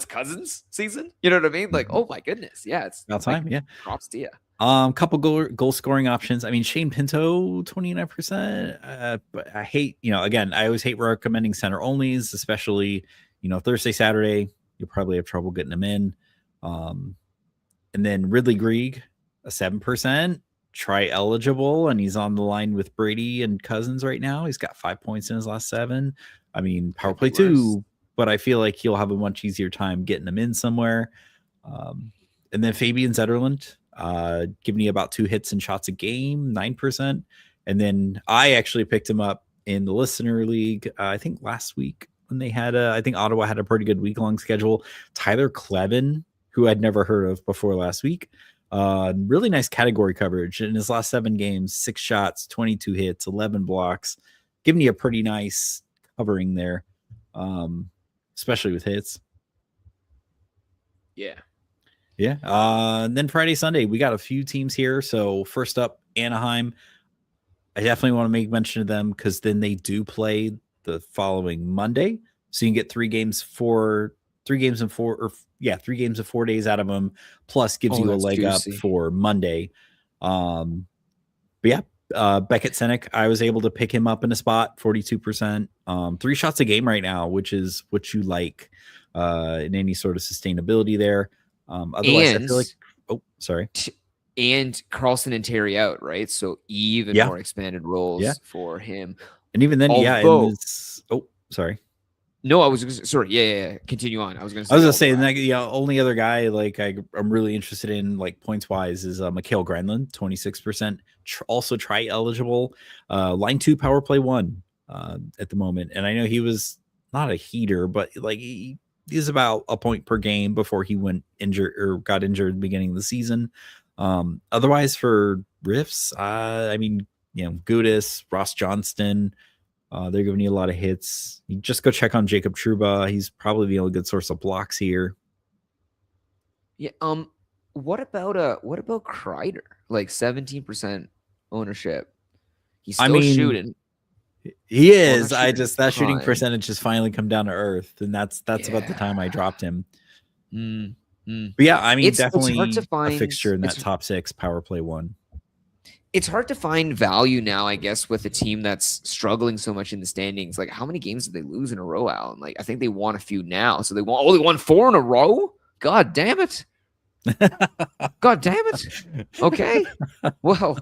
Cousins season. You know what I mean? Like, oh my goodness, yeah, it's about time. Yeah, props to you. Couple goal scoring options. I mean, Shane Pinto, 29%. But I hate, again, I always hate recommending center onlys, especially, Thursday, Saturday, you'll probably have trouble getting them in. And then Ridley Greig, a 7%, try eligible, and he's on the line with Brady and Cousins right now. He's got 5 points in his last 7. I mean, power play 2, but I feel like he'll have a much easier time getting them in somewhere. And then Fabian Zetterlund, giving you about 2 hits and shots a game, 9%. And then I actually picked him up in the listener league, I think last week when they had I think Ottawa had a pretty good week-long schedule. Tyler Klevin, who I'd never heard of before last week. Really nice category coverage in his last 7 games, 6 shots, 22 hits, 11 blocks, giving you a pretty nice covering there, especially with hits. Yeah. Yeah. And then Friday, Sunday, we got a few teams here. So first up, Anaheim. I definitely want to make mention of them because then they do play the following Monday. So you can get 3 games in 4 days out of them, plus gives you a leg juicy up for Monday. But yeah, Beckett Senek, I was able to pick him up in a spot, 42%, 3 shots a game right now, which is what you like in any sort of sustainability there. Otherwise, I feel like, and Carlson and Terry out, right? So even more expanded roles for him. And even then, No, I was sorry. Yeah. Continue on. I was going to say, the only other guy like I'm really interested in, like points wise, is Mikhail Granlund, 26%. Also try eligible, line 2, power play 1 at the moment. And I know he was not a heater, but like he is about a point per game before he got injured at the beginning of the season. Otherwise for riffs, I mean, Gudis, Ross Johnston. They're giving you a lot of hits. You just go check on Jacob Trouba. He's probably the only good source of blocks here. Yeah. What about Kreider? Like 17% ownership. He's I still mean, shooting. he Well, is. not I shooting a just that shooting ton. percentage has finally come down to earth, and that's about the time I Yeah. dropped him. Mm, mm. But yeah, I mean, It's hard to definitely a find. fixture in that top 6 power play one. It's hard to find value now, I guess, with a team that's struggling so much in the standings. Like, how many games did they lose in a row, Alan? Like, I think they won a few now. So they won 4 in a row? God damn it. God damn it. Okay. Well,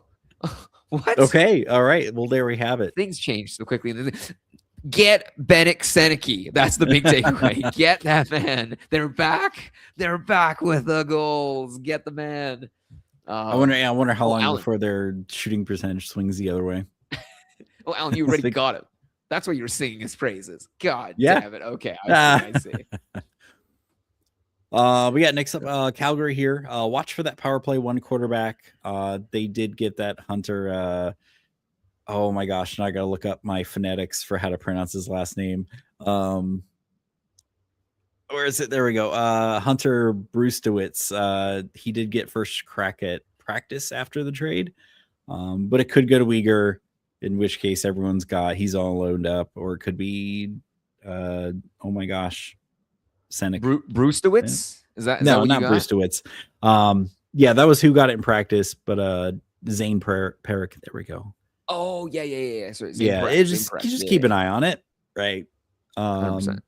what? Okay. All right. Well, there we have it. Things change so quickly. Get Bennett Seneke. That's the big takeaway. Get that man. They're back. They're back with the goals. Get the man. I wonder how long Alan. before their shooting percentage swings the other way. Oh, Alan, you already got him. That's what you were singing his praises. God Yeah. damn it. Okay, I see. We got next up Calgary here. Watch for that power play one quarterback. They did get that Hunter. Oh my gosh, now I gotta look up my phonetics for how to pronounce his last name. Where is it? There we go. Hunter Brustowitz. He did get first crack at practice after the trade, but it could go to Uyghur, in which case he's all loaned up, or it could be oh my gosh, Senek. Brustowitz? Is that no, what not you got? Brustowitz. Yeah, that was who got it in practice, but Zane Perrick. There we go. Oh yeah. Sorry, just keep an eye on it, right? 100%.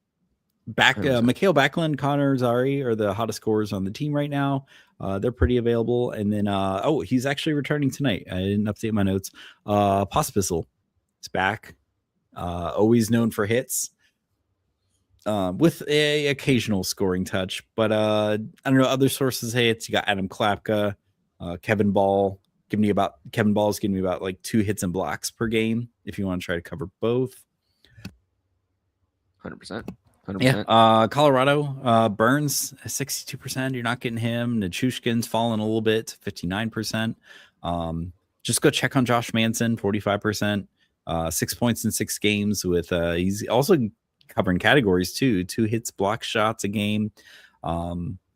Mikhail Backlund, Connor Zari are the hottest scorers on the team right now. They're pretty available. And then he's actually returning tonight. I didn't update my notes. Pospisil is back. Always known for hits. With a occasional scoring touch. But I don't know, other sources say it's you got Adam Klapka, Kevin Ball. Kevin Ball's giving me about like 2 hits and blocks per game if you want to try to cover both. 100%. Yeah. Colorado, Burns 62%. You're not getting him. Nichushkin's fallen a little bit to 59%. Just go check on Josh Manson, 45%. 6 points in 6 games with he's also covering categories too. 2 hits, block shots a game.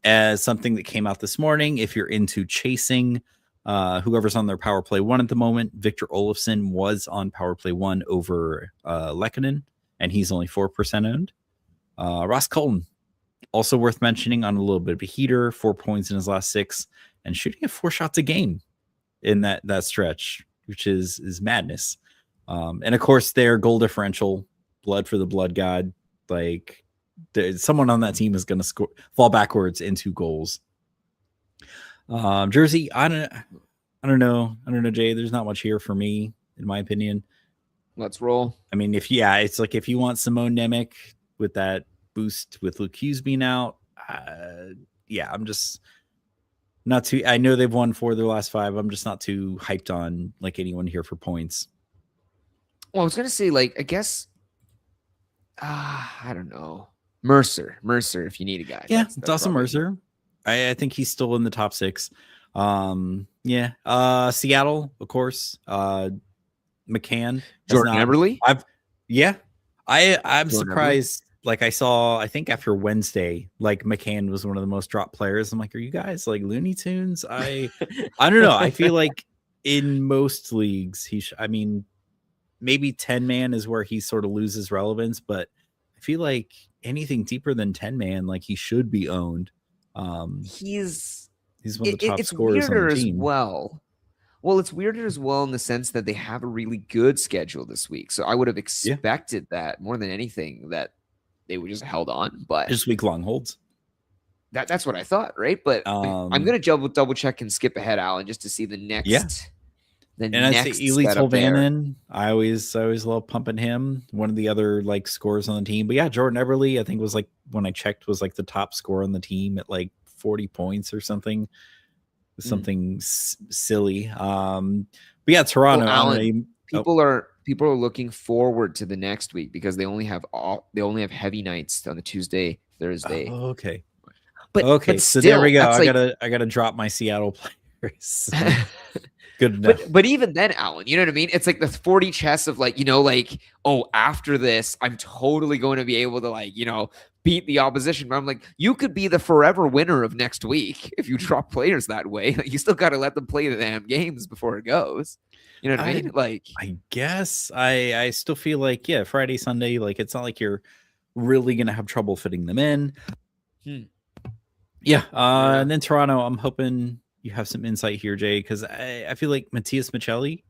As something that came out this morning, if you're into chasing whoever's on their power play 1 at the moment, Victor Olofsson was on power play 1 over Lehkonen, and he's only 4% owned. Ross Colton, also worth mentioning, on a little bit of a heater, 4 points in his last 6, and shooting at 4 shots a game in that stretch, which is madness. And of course, their goal differential, blood for the blood god, like someone on that team is going to fall backwards into goals. Jersey, I don't know, Jay. There's not much here for me, in my opinion. Let's roll. I mean, it's like if you want Simone Nemec with that boost with Luke Hughes being out, I'm just not too. I know they've won 4 of their last 5. I'm just not too hyped on like anyone here for points. Well, I was gonna say, like, I guess, I don't know, Mercer, if you need a guy. Yeah, it's also Mercer. I think he's still in the top 6. Seattle, of course. McCann, Jordan Eberle. I'm surprised. Like I think after Wednesday, like McCann was one of the most dropped players. I'm like, are you guys like Looney Tunes? I don't know. I feel like in most leagues, maybe 10-man is where he sort of loses relevance, but I feel like anything deeper than 10-man, like he should be owned. He's one of the top scorers on the team. Well, it's weirder as well in the sense that they have a really good schedule this week. So I would have expected that more than anything, that they would just held on. But just week-long holds. That's what I thought, right? But I'm going to double check and skip ahead, Alan, just to see the next. Yeah. I say Ely Tolvanen. I always love pumping him. One of the other like scorers on the team. But yeah, Jordan Eberle, I think was like, when I checked, was like the top scorer on the team at like 40 points or something. Silly. But yeah, Toronto. Well, Alan, people are looking forward to the next week because they only have heavy nights on the Tuesday, Thursday. Oh, okay. But so there we go. I gotta drop my Seattle player Good enough. But even then, Alan, you know what I mean? It's like the 40 chess of like, oh, after this, I'm totally going to be able to like, beat the opposition. But I'm like, you could be the forever winner of next week if you drop players that way. You still got to let them play the damn games before it goes. You know what I mean? Like, I guess I still feel like, yeah, Friday, Sunday, like it's not like you're really going to have trouble fitting them in. Yeah. And then Toronto, I'm hoping you have some insight here, Jay, because I feel like Matthias Michelli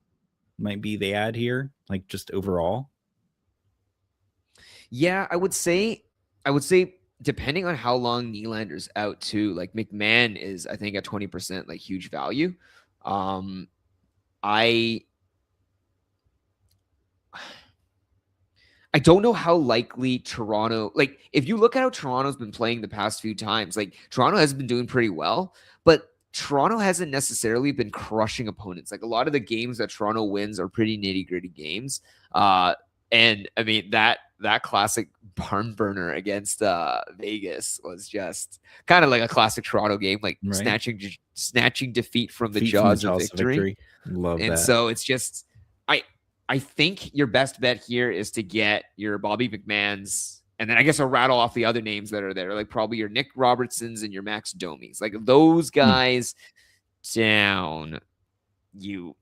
might be the ad here, like just overall. Yeah, I would say depending on how long Nylander's out too, like McMahon is, I think, at 20%, like huge value. I don't know how likely Toronto, like if you look at how Toronto's been playing the past few times, like Toronto has been doing pretty well, but Toronto hasn't necessarily been crushing opponents. Like a lot of the games that Toronto wins are pretty nitty-gritty games. And I mean that classic barn burner against Vegas was just kind of like a classic Toronto game, like snatching defeat from the jaws of victory. Love that. And so it's just I think your best bet here is to get your Bobby McMahons, and then I guess I'll rattle off the other names that are there, like probably your Nick Robertsons and your Max Domis. Like those guys down, you'd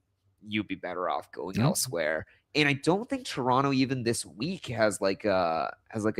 be better off going elsewhere. And I don't think Toronto even this week has like a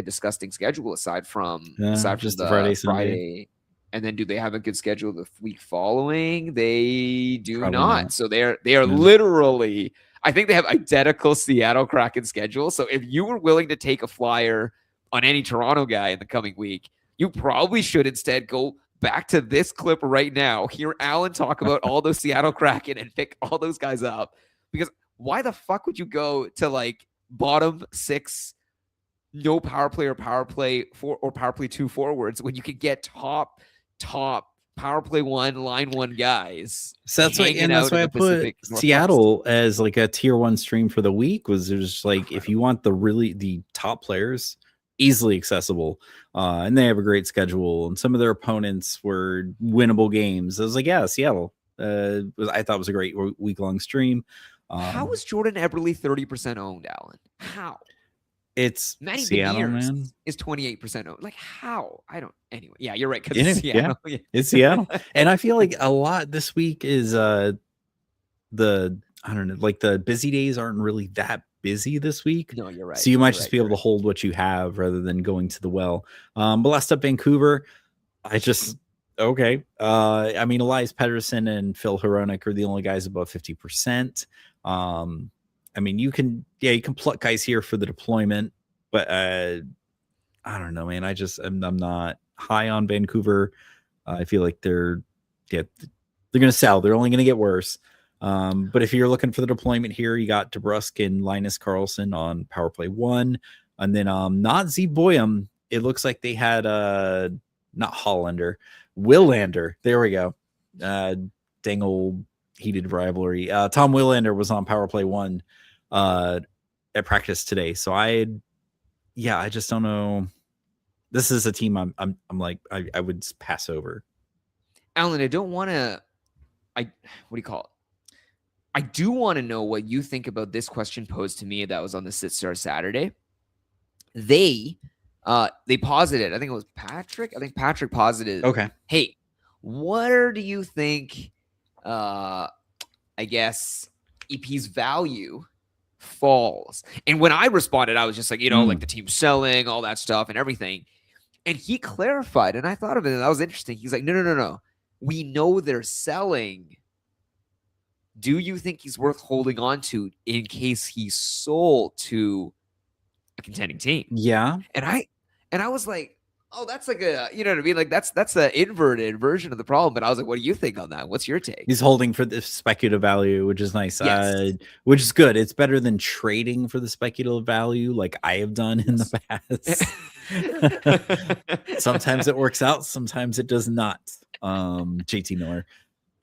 disgusting schedule aside from just the Friday. And then do they have a good schedule the week following? They do Probably not. So they are literally, I think they have identical Seattle Kraken schedule. So if you were willing to take a flyer on any Toronto guy in the coming week, you probably should instead go back to this clip right now. Hear Alan talk about all those Seattle Kraken and pick all those guys up. Because why the fuck would you go to like bottom 6, no power play or power play 4 or power play 2 forwards when you could get top power play 1, line 1 guys? So that's why I put Seattle as like a tier 1 stream for the week. Was there's like if you want the top players, easily accessible, and they have a great schedule, and some of their opponents were winnable games. I was like, yeah, Seattle. I thought was a great week-long stream. How is Jordan Eberle 30% owned, Alan? How? It's Matty Seattle, Beniers man. Is 28% owned. Like how? I don't. Anyway, yeah, you're right. Because it's Seattle. Yeah, it's Seattle, and I feel like a lot this week is I don't know, like the busy days aren't really that busy this week. No, you're right. So you might just be able to hold what you have rather than going to the well. But last up, Vancouver. I mean, Elias Pettersson and Phil Hronek are the only guys above 50%. I mean, you can pluck guys here for the deployment, but I don't know, man. I'm not high on Vancouver. I feel like they're going to sell. They're only going to get worse. But if you're looking for the deployment here, you got DeBrusk and Linus Karlsson on power play 1, and then not Z Boyum. It looks like they had not Hollander, Willander. There we go. Dang old heated rivalry. Tom Willander was on power play 1 at practice today. So I just don't know. This is a team I'm like I would pass over. Alan, I don't want to. What do you call it? I do want to know what you think about this question posed to me that was on the Sit Star Saturday. They posited, I think it was Patrick. I think Patrick posited. Okay. Hey, where do you think, I guess, EP's value falls? And when I responded, I was just like, like the team's selling, all that stuff and everything. And he clarified, and I thought of it, and that was interesting. He's like, no. We know they're selling. Do you think he's worth holding on to in case he's sold to a contending team? Yeah. And I was like, oh, that's like a, you know what I mean? Like that's the inverted version of the problem. But I was like, what do you think on that? What's your take? He's holding for the speculative value, which is nice. Yes. Which is good. It's better than trading for the speculative value like I have done in the past. Sometimes it works out. Sometimes it does not. JT Miller.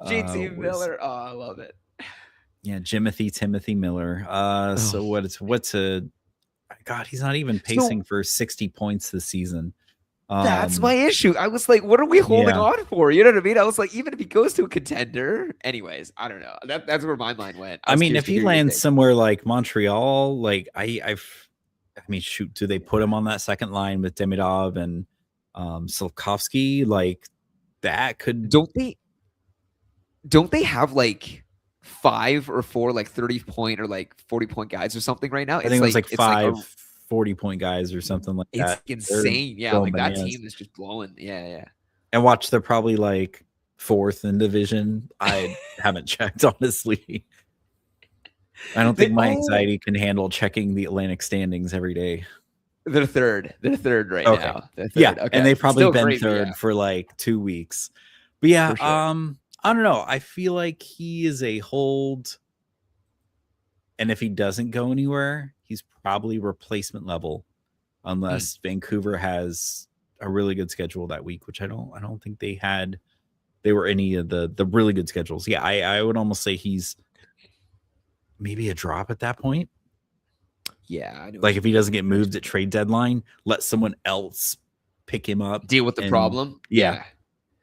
Miller. Oh, I love it. Yeah. Timothy Miller. So what's a, God, he's not even pacing for 60 points this season. That's my issue. I was like, what are we holding on for? You know what I mean? I was like, even if he goes to a contender, anyways, I don't know. That's where my mind went. I mean, if he lands somewhere like Montreal, like I mean, shoot, do they put him on that second line with Demidov and Slavkovsky? Like that could don't they have like 5 or 4 like 30-point or like 40-point guys or something right now? I think it was like 5 40-point guys or something like that. It's insane. Yeah, like that team is just blowing. Yeah. And watch, they're probably like 4th in division. I haven't checked, honestly. I don't think my anxiety can handle checking the Atlantic standings every day. They're third right now. Third. Yeah, okay. And they've probably been third for like 2 weeks. But yeah, sure. I don't know. I feel like he is a hold. And if he doesn't go anywhere, he's probably replacement level, unless Vancouver has a really good schedule that week, which I don't think they had. They were any of the really good schedules. Yeah, I would almost say he's maybe a drop at that point. Yeah, like if he doesn't get moved at trade deadline, let someone else pick him up, deal with the problem. Yeah.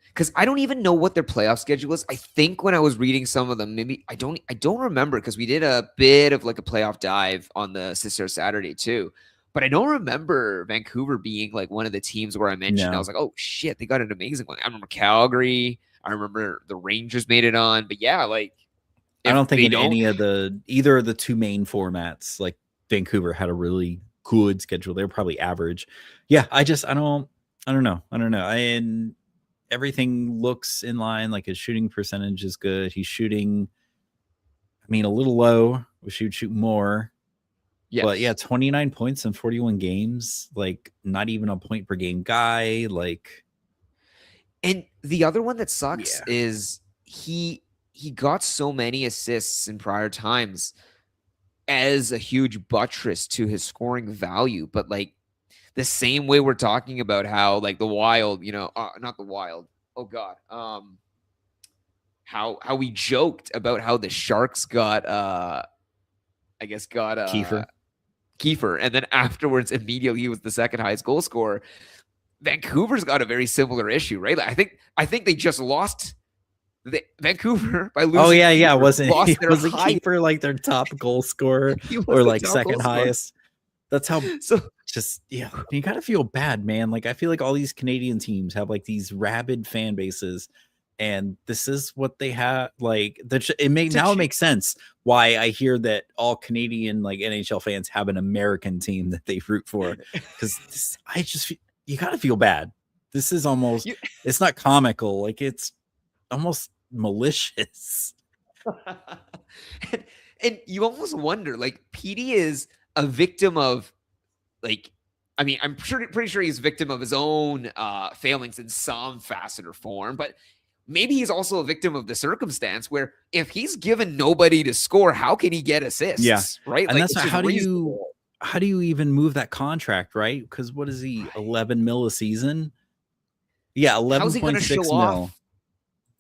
Because I don't even know what their playoff schedule is. I think when I was reading some of them, maybe I don't remember, because we did a bit of like a playoff dive on the Sister Saturday too. But I don't remember Vancouver being like one of the teams where I mentioned, I was like, oh shit, they got an amazing one. I remember Calgary. I remember the Rangers made it on. But yeah, like I don't think in any of either of the 2 main formats, like Vancouver had a really good schedule. They were probably average. Yeah, I don't know. And everything looks in line. Like his shooting percentage is good. He's shooting, I mean, a little low. We should shoot more. Yes. But yeah, 29 points in 41 games. Like not even a point per game guy. Like, and the other one that sucks is he got so many assists in prior times as a huge buttress to his scoring value, but like the same way we're talking about how like the Wild, not the Wild. Oh God. How we joked about how the Sharks got Kiefer. And then afterwards, immediately he was the second highest goal scorer. Vancouver's got a very similar issue, right? Like, I think they just lost Vancouver by losing. Oh yeah. Kiefer, wasn't Kiefer like their top goal scorer or like second highest? That's how. So you got to feel bad, man. Like I feel like all these Canadian teams have like these rabid fan bases, and this is what they have. Like it makes sense why I hear that all Canadian like NHL fans have an American team that they root for, because you got to feel bad. This is almost it's not comical, like it's almost malicious. and you almost wonder, like Petey is a victim of, like, I mean, I'm pretty sure he's a victim of his own failings in some facet or form, but maybe he's also a victim of the circumstance where if he's given nobody to score, how can he get assists? Yeah, right. And like, that's how do you even move that contract, right? Because what is he, 11 mil a season? Yeah, 11.6 mil.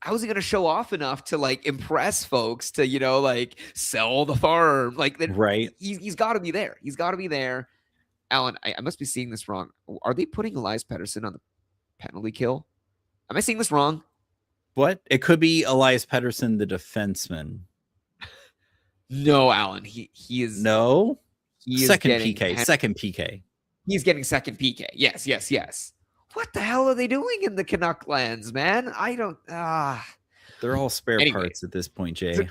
How's he going to show off enough to like impress folks to, like sell the farm? Like that, right. He's got to be there. He's got to be there. Alan, I must be seeing this wrong. Are they putting Elias Pettersson on the penalty kill? Am I seeing this wrong? What? It could be Elias Pettersson, the defenseman. No, Alan. He is no. He is second PK. Second PK. He's getting second PK. Yes. What the hell are they doing in the Canuck lands, man? I don't. They're all spare parts at this point, Jay. So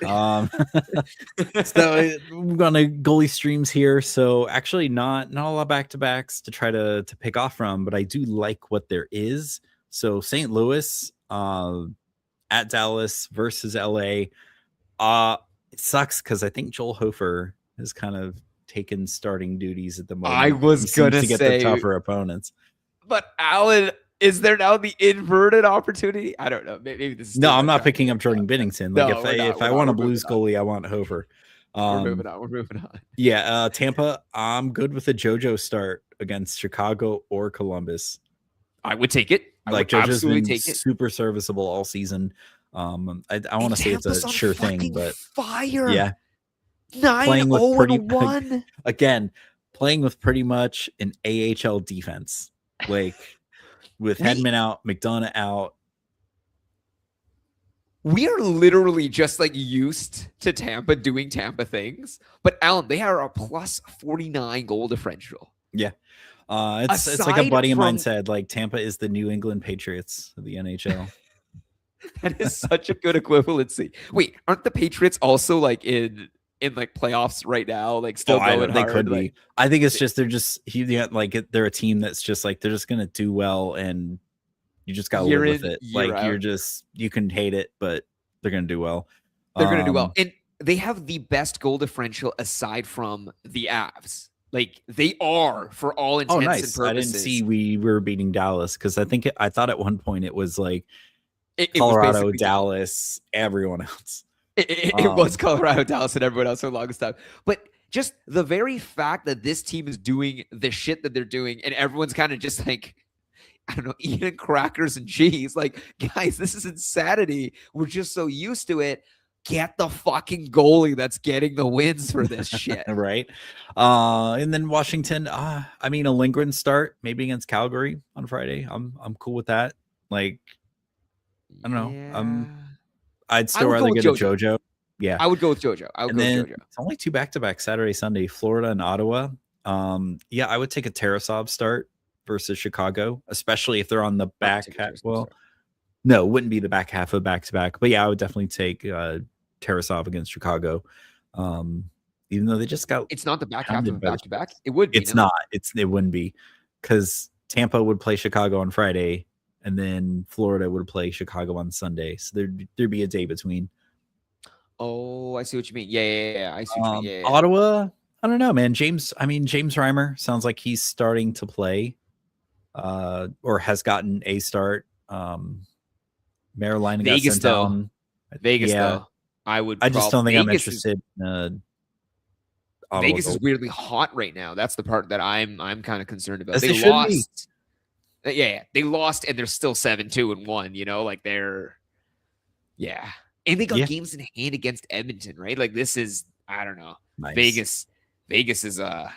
we're gonna goalie streams here. So actually, not a lot of back-to-backs to try to pick off from, but I do like what there is. So St. Louis at Dallas versus LA. It sucks because I think Joel Hofer has kind of taken starting duties at the moment. I was gonna to get the tougher opponents. But Alan, is there now the inverted opportunity? I don't know. Maybe this is. No, I'm not picking up Jordan Binnington. Like if I want a Blues goalie, I want Hofer. We're moving on. Yeah, Tampa. I'm good with a JoJo start against Chicago or Columbus. I would take it. JoJo's been super serviceable all season. I want to say it's a sure thing, but fire. Yeah, 9-0-1 again, playing with pretty much an AHL defense. Like with Hedman out, McDonough out. We are literally just like used to Tampa doing Tampa things. But Alan, they are a plus 49 goal differential. Yeah. It's like a buddy of mine said, like Tampa is the New England Patriots of the NHL. That is such a good equivalency. Wait, aren't the Patriots also like in like playoffs right now? Like still going They hard? could like, be. I think it's just they're a team that's just like they're just gonna do well, and you just gotta live with it. Like you can hate it, but they're gonna do well. They're gonna do well, and they have the best goal differential aside from the Avs. Like they are for all intents and purposes. I didn't see we were beating Dallas because I thought at one point it was like it Colorado, Dallas, everyone else. It was Colorado, Dallas, and everyone else for the longest time. But just the very fact that this team is doing the shit that they're doing, and everyone's kind of just like, I don't know, eating crackers and cheese. Like, guys, this is insanity. We're just so used to it. Get the fucking goalie that's getting the wins for this shit. Right. And then Washington, I mean, a Lindgren start maybe against Calgary on Friday. I'm cool with that. Like, I don't know. Yeah. I'd still rather get a JoJo. Yeah. I would go with JoJo. I would go with JoJo. It's only 2 back-to-back Saturday, Sunday, Florida and Ottawa. Yeah, I would take a Tarasov start versus Chicago, especially if they're on the back half. Well, no, it wouldn't be the back half of back-to-back. But yeah, I would definitely take Tarasov against Chicago. Even though they just got it's not the back half of back-to-back. It would be. It's not. It wouldn't be because Tampa would play Chicago on Friday, and then Florida would play Chicago on Sunday. So there'd be a day between. Oh, I see what you mean. Yeah. I see what you mean. Yeah. Ottawa, I don't know, man. James Reimer sounds like he's starting to play, or has gotten a start. Maryline got sent down. Vegas, though. I just don't think I'm interested in Vegas is weirdly hot right now. That's the part that I'm kind of concerned about. They lost. Yeah, they lost, and they're still 7-2-1. You know, like they're, and they got games in hand against Edmonton, right? Like this is, I don't know, nice. Vegas is not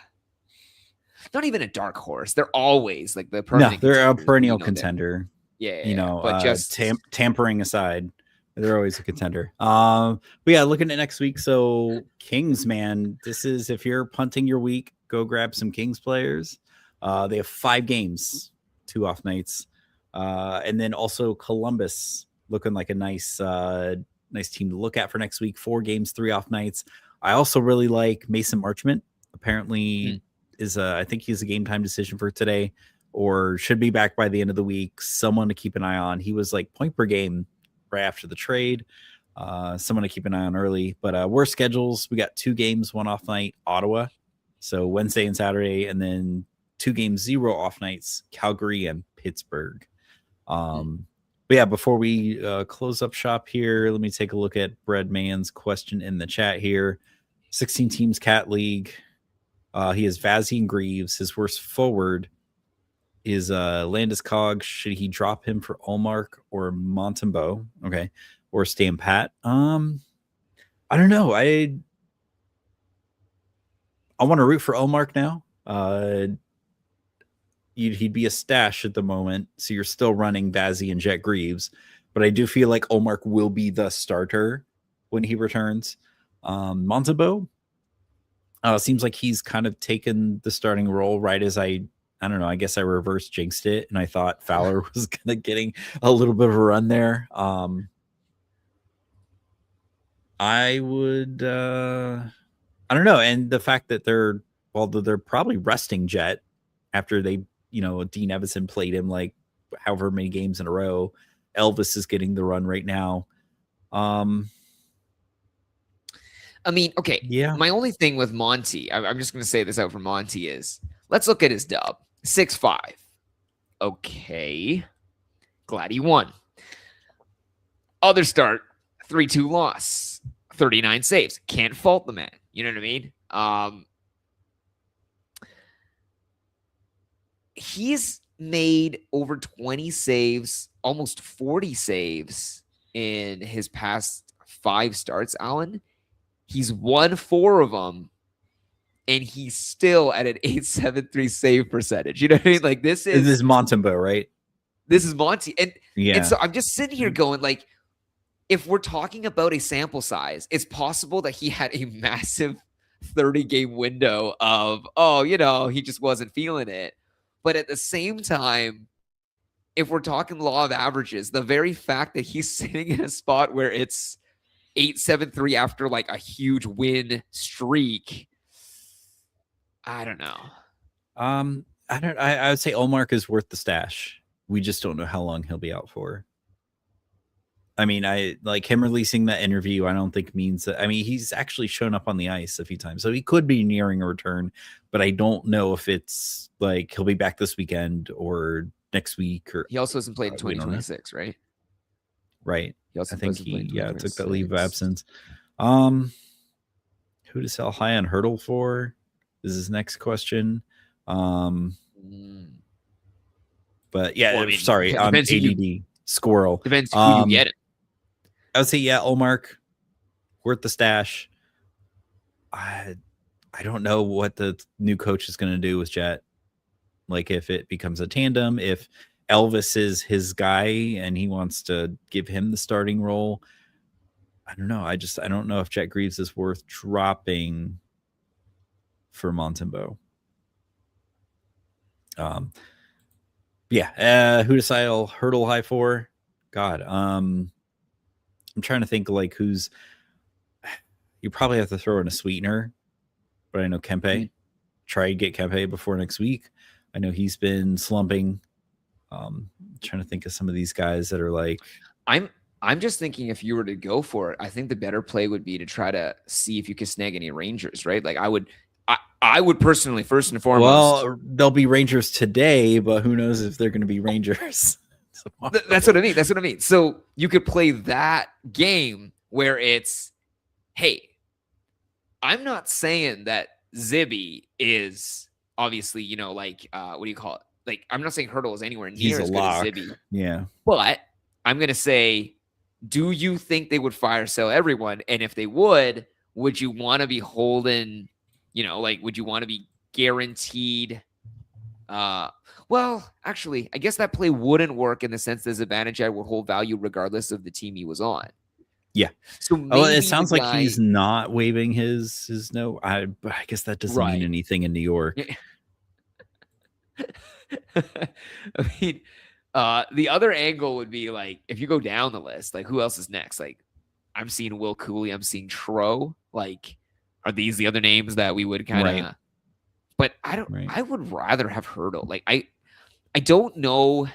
even a dark horse. They're always like the they're a perennial contender. Yeah, but just tampering aside, they're always a contender. But yeah, looking at next week. So Kings, man, this is if you're punting your week, go grab some Kings players. They have 5 games. 2 off nights, and then also Columbus looking like a nice team to look at for next week. 4 games, 3 off nights. I also really like Mason Marchment. Apparently, I think he's a game time decision for today, or should be back by the end of the week. Someone to keep an eye on. He was like point per game right after the trade. Someone to keep an eye on early. But worst schedules, we got 2 games, 1 off night, Ottawa. So Wednesday and Saturday, and then 2 games, 0 off nights, Calgary and Pittsburgh. But yeah, before we close up shop here, let me take a look at Brad Mann's question in the chat here. 16 teams Cat League. He has Vazzy and Greaves. His worst forward is Landeskog. Should he drop him for Ullmark or Montembeault? Okay. Or Stan Pat? I don't know. I want to root for Ullmark now. He'd be a stash at the moment, so you're still running Vazzy and Jet Greaves, but I do feel like Ullmark will be the starter when he returns. Montembeault, seems like he's kind of taken the starting role right as I don't know, I guess I reverse jinxed it, and I thought Fowler was kind of getting a little bit of a run there. I would, I don't know, and the fact that they're probably resting Jet after they, Dean Evason played him like however many games in a row. Elvis is getting the run right now. I mean, okay. Yeah. My only thing with Monty, I'm just going to say this out for Monty is, let's look at his dub. 6-5. Okay. Glad he won. Other start, 3-2 loss. 39 saves. Can't fault the man. You know what I mean? He's made over 20 saves, almost 40 saves in his past 5 starts, Alan. He's won 4 of them, and he's still at an .873 save percentage. You know what I mean? Like this is Montembeault, right? This is Monty. Yeah. And so I'm just sitting here going, like, if we're talking about a sample size, it's possible that he had a massive 30-game window of, he just wasn't feeling it. But at the same time, if we're talking law of averages, the very fact that he's sitting in a spot where it's 8-7-3 after like a huge win streak, I don't know. I would say Olmark is worth the stash. We just don't know how long he'll be out for. I mean, I like him releasing that interview. I don't think means that. I mean, he's actually shown up on the ice a few times, so he could be nearing a return. But I don't know if it's like he'll be back this weekend or next week. Or he also hasn't played in 2026, right? Right. He also I think he took that leave of absence. Who to sell high on Hurdle for is his next question. But yeah, well, I mean, sorry, ADD squirrel. Depends who you get it. I would say, yeah, Olmark, worth the stash. I don't know what the new coach is going to do with Jet. Like if it becomes a tandem, if Elvis is his guy and he wants to give him the starting role. I don't know. I don't know if Jet Greaves is worth dropping for Montembeault. Yeah. Who to sell Hurdle high for? God. I'm trying to think like who's. You probably have to throw in a sweetener, but I know Kempe. Mm-hmm. Try to get Kempe before next week. I know he's been slumping. Trying to think of some of these guys that are like. I'm just thinking if you were to go for it, I think the better play would be to try to see if you could snag any Rangers, right? Like I would personally, first and foremost. Well, they'll be Rangers today, but who knows if they're going to be Rangers. That's what I mean. That's what I mean. So you could play that game where it's, hey, I'm not saying that Zibby is obviously, what do you call it? Like, I'm not saying Hurdle is anywhere near as good as Zibby. Yeah. But I'm going to say, do you think they would fire sell everyone? And if they would you want to be holding, would you want to be guaranteed? Well, actually, I guess that play wouldn't work in the sense that Zibanejad would hold value regardless of the team he was on. Yeah. So it sounds like he's not waiving his no. I guess that doesn't mean anything in New York. I mean, the other angle would be like if you go down the list, like who else is next? Like I'm seeing Will Cooley, I'm seeing Tro. Like, are these the other names that we would kind of? Right. But I don't. Right. I would rather have Hurdle. Like I don't know,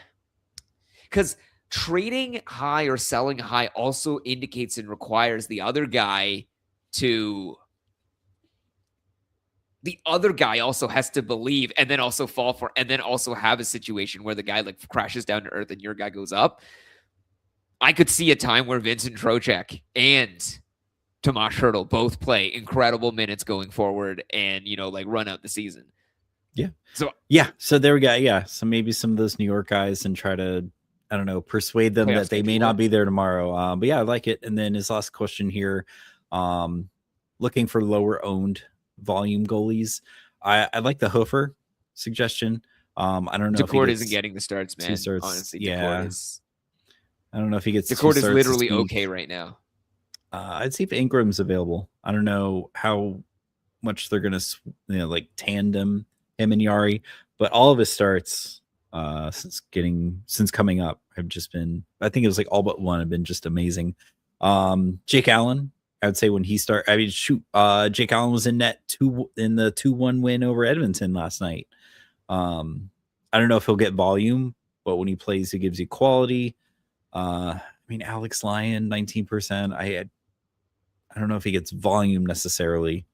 because trading high or selling high also indicates and requires the other guy to. The other guy also has to believe and then also fall for, and then also have a situation where the guy like crashes down to earth and your guy goes up. I could see a time where Vincent Trocheck and Tomas Hurdle both play incredible minutes going forward and, run out the season. Yeah. So there we go. Yeah. So maybe some of those New York guys and try to, I don't know, persuade them that they may not be there tomorrow. But yeah, I like it. And then his last question here, looking for lower owned volume goalies. I like the Hofer suggestion. I don't know. Decord isn't getting the starts, man. Honestly, yeah. I don't know if he gets. Decord is literally okay right now. I'd see if Ingram's available. I don't know how much they're gonna, like tandem him and Yari, but all of his starts since coming up have just been. I think it was like all but one have been just amazing. Jake Allen. I would say when he started, Jake Allen was in net in the 2-1 win over Edmonton last night. I don't know if he'll get volume, but when he plays, he gives you quality. Alex Lyon, 19%. I don't know if he gets volume necessarily.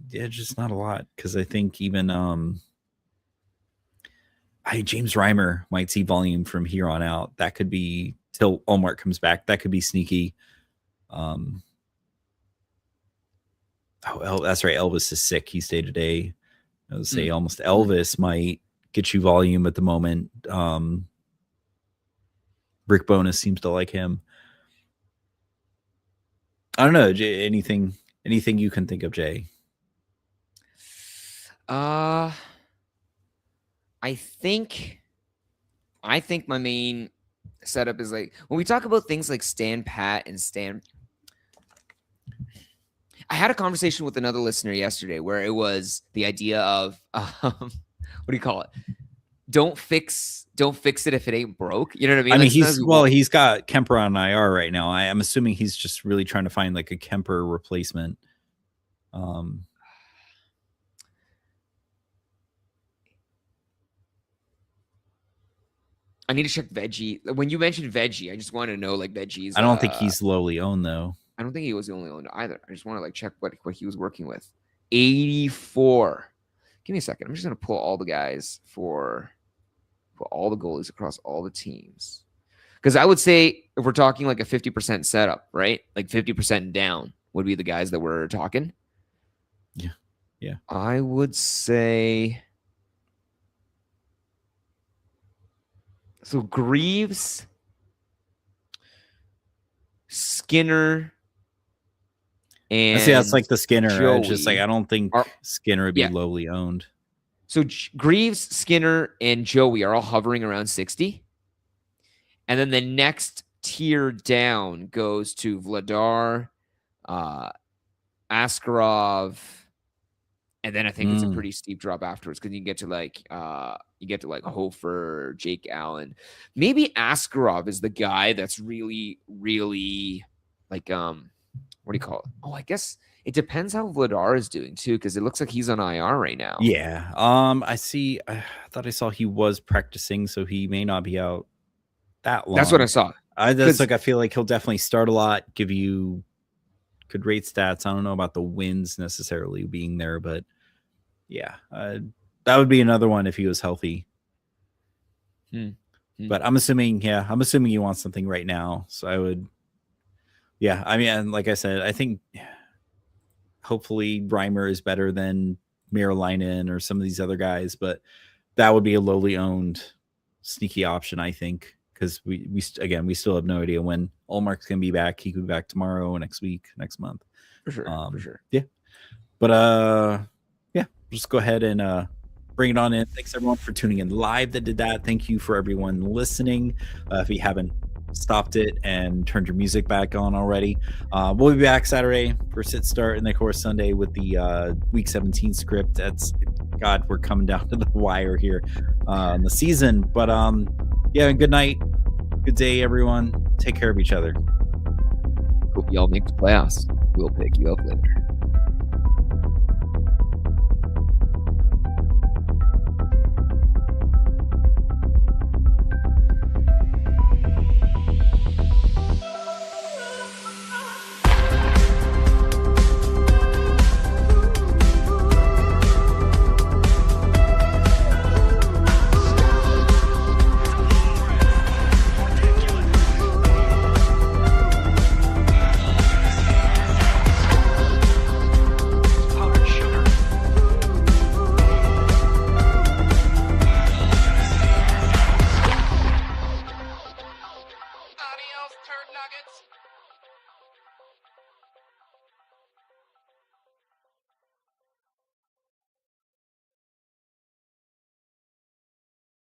Just not a lot, because I think even James Reimer might see volume from here on out. That could be till Olmark comes back. That could be sneaky. That's right. Elvis is sick. He stayed today. I would say almost Elvis might get you volume at the moment. Rick Bonus seems to like him. I don't know. Anything you can think of, Jay? I think my main setup is like when we talk about things like stand pat and stand. I had a conversation with another listener yesterday where it was the idea of what do you call it? Don't fix it if it ain't broke. You know what I mean? I mean, Like, he's got Kemper on IR right now. I'm assuming he's just really trying to find like a Kemper replacement. I need to check Veggie. When you mentioned Veggie, I just want to know like Veggie's. I don't think he's lowly owned though. I don't think he was the only owned either. I just want to like check what he was working with. 84. Give me a second. I'm just gonna pull all the guys for all the goalies across all the teams. Because I would say if we're talking like a 50% setup, right? Like 50% down would be the guys that we're talking. Yeah. Yeah. I would say so Greaves, Skinner, and I see that's like the Skinner. Joey Just like I don't think Skinner would be lowly owned. So Greaves, Skinner, and Joey are all hovering around 60. And then the next tier down goes to Vladar, Askarov, and then I think it's a pretty steep drop afterwards because you get to like Hofer, Jake Allen. Maybe Askarov is the guy that's really, really like what do you call it? Oh, I guess it depends how Vladar is doing too, because it looks like he's on IR right now. Yeah. I see. I thought I saw he was practicing, so he may not be out that long. That's what I saw. I feel like he'll definitely start a lot, give you good rate stats. I don't know about the wins necessarily being there, but yeah, that would be another one if he was healthy. But I'm assuming you want something right now. So I would, yeah. I mean, like I said, I think hopefully Reimer is better than Miralainen or some of these other guys, but that would be a lowly owned sneaky option, I think, because we still have no idea when Ullmark's gonna be back. He could be back tomorrow, next week, next month, for sure. Yeah, but yeah, just go ahead and bring it on in. Thanks everyone for tuning in live that did that. Thank you for everyone listening. If you haven't stopped it and turned your music back on already, we'll be back Saturday for sit start, and then of course Sunday with the week 17 script. God, we're coming down to the wire here in the season, but yeah, good night, good day everyone, take care of each other. Hope y'all make the playoffs. We'll pick you up later.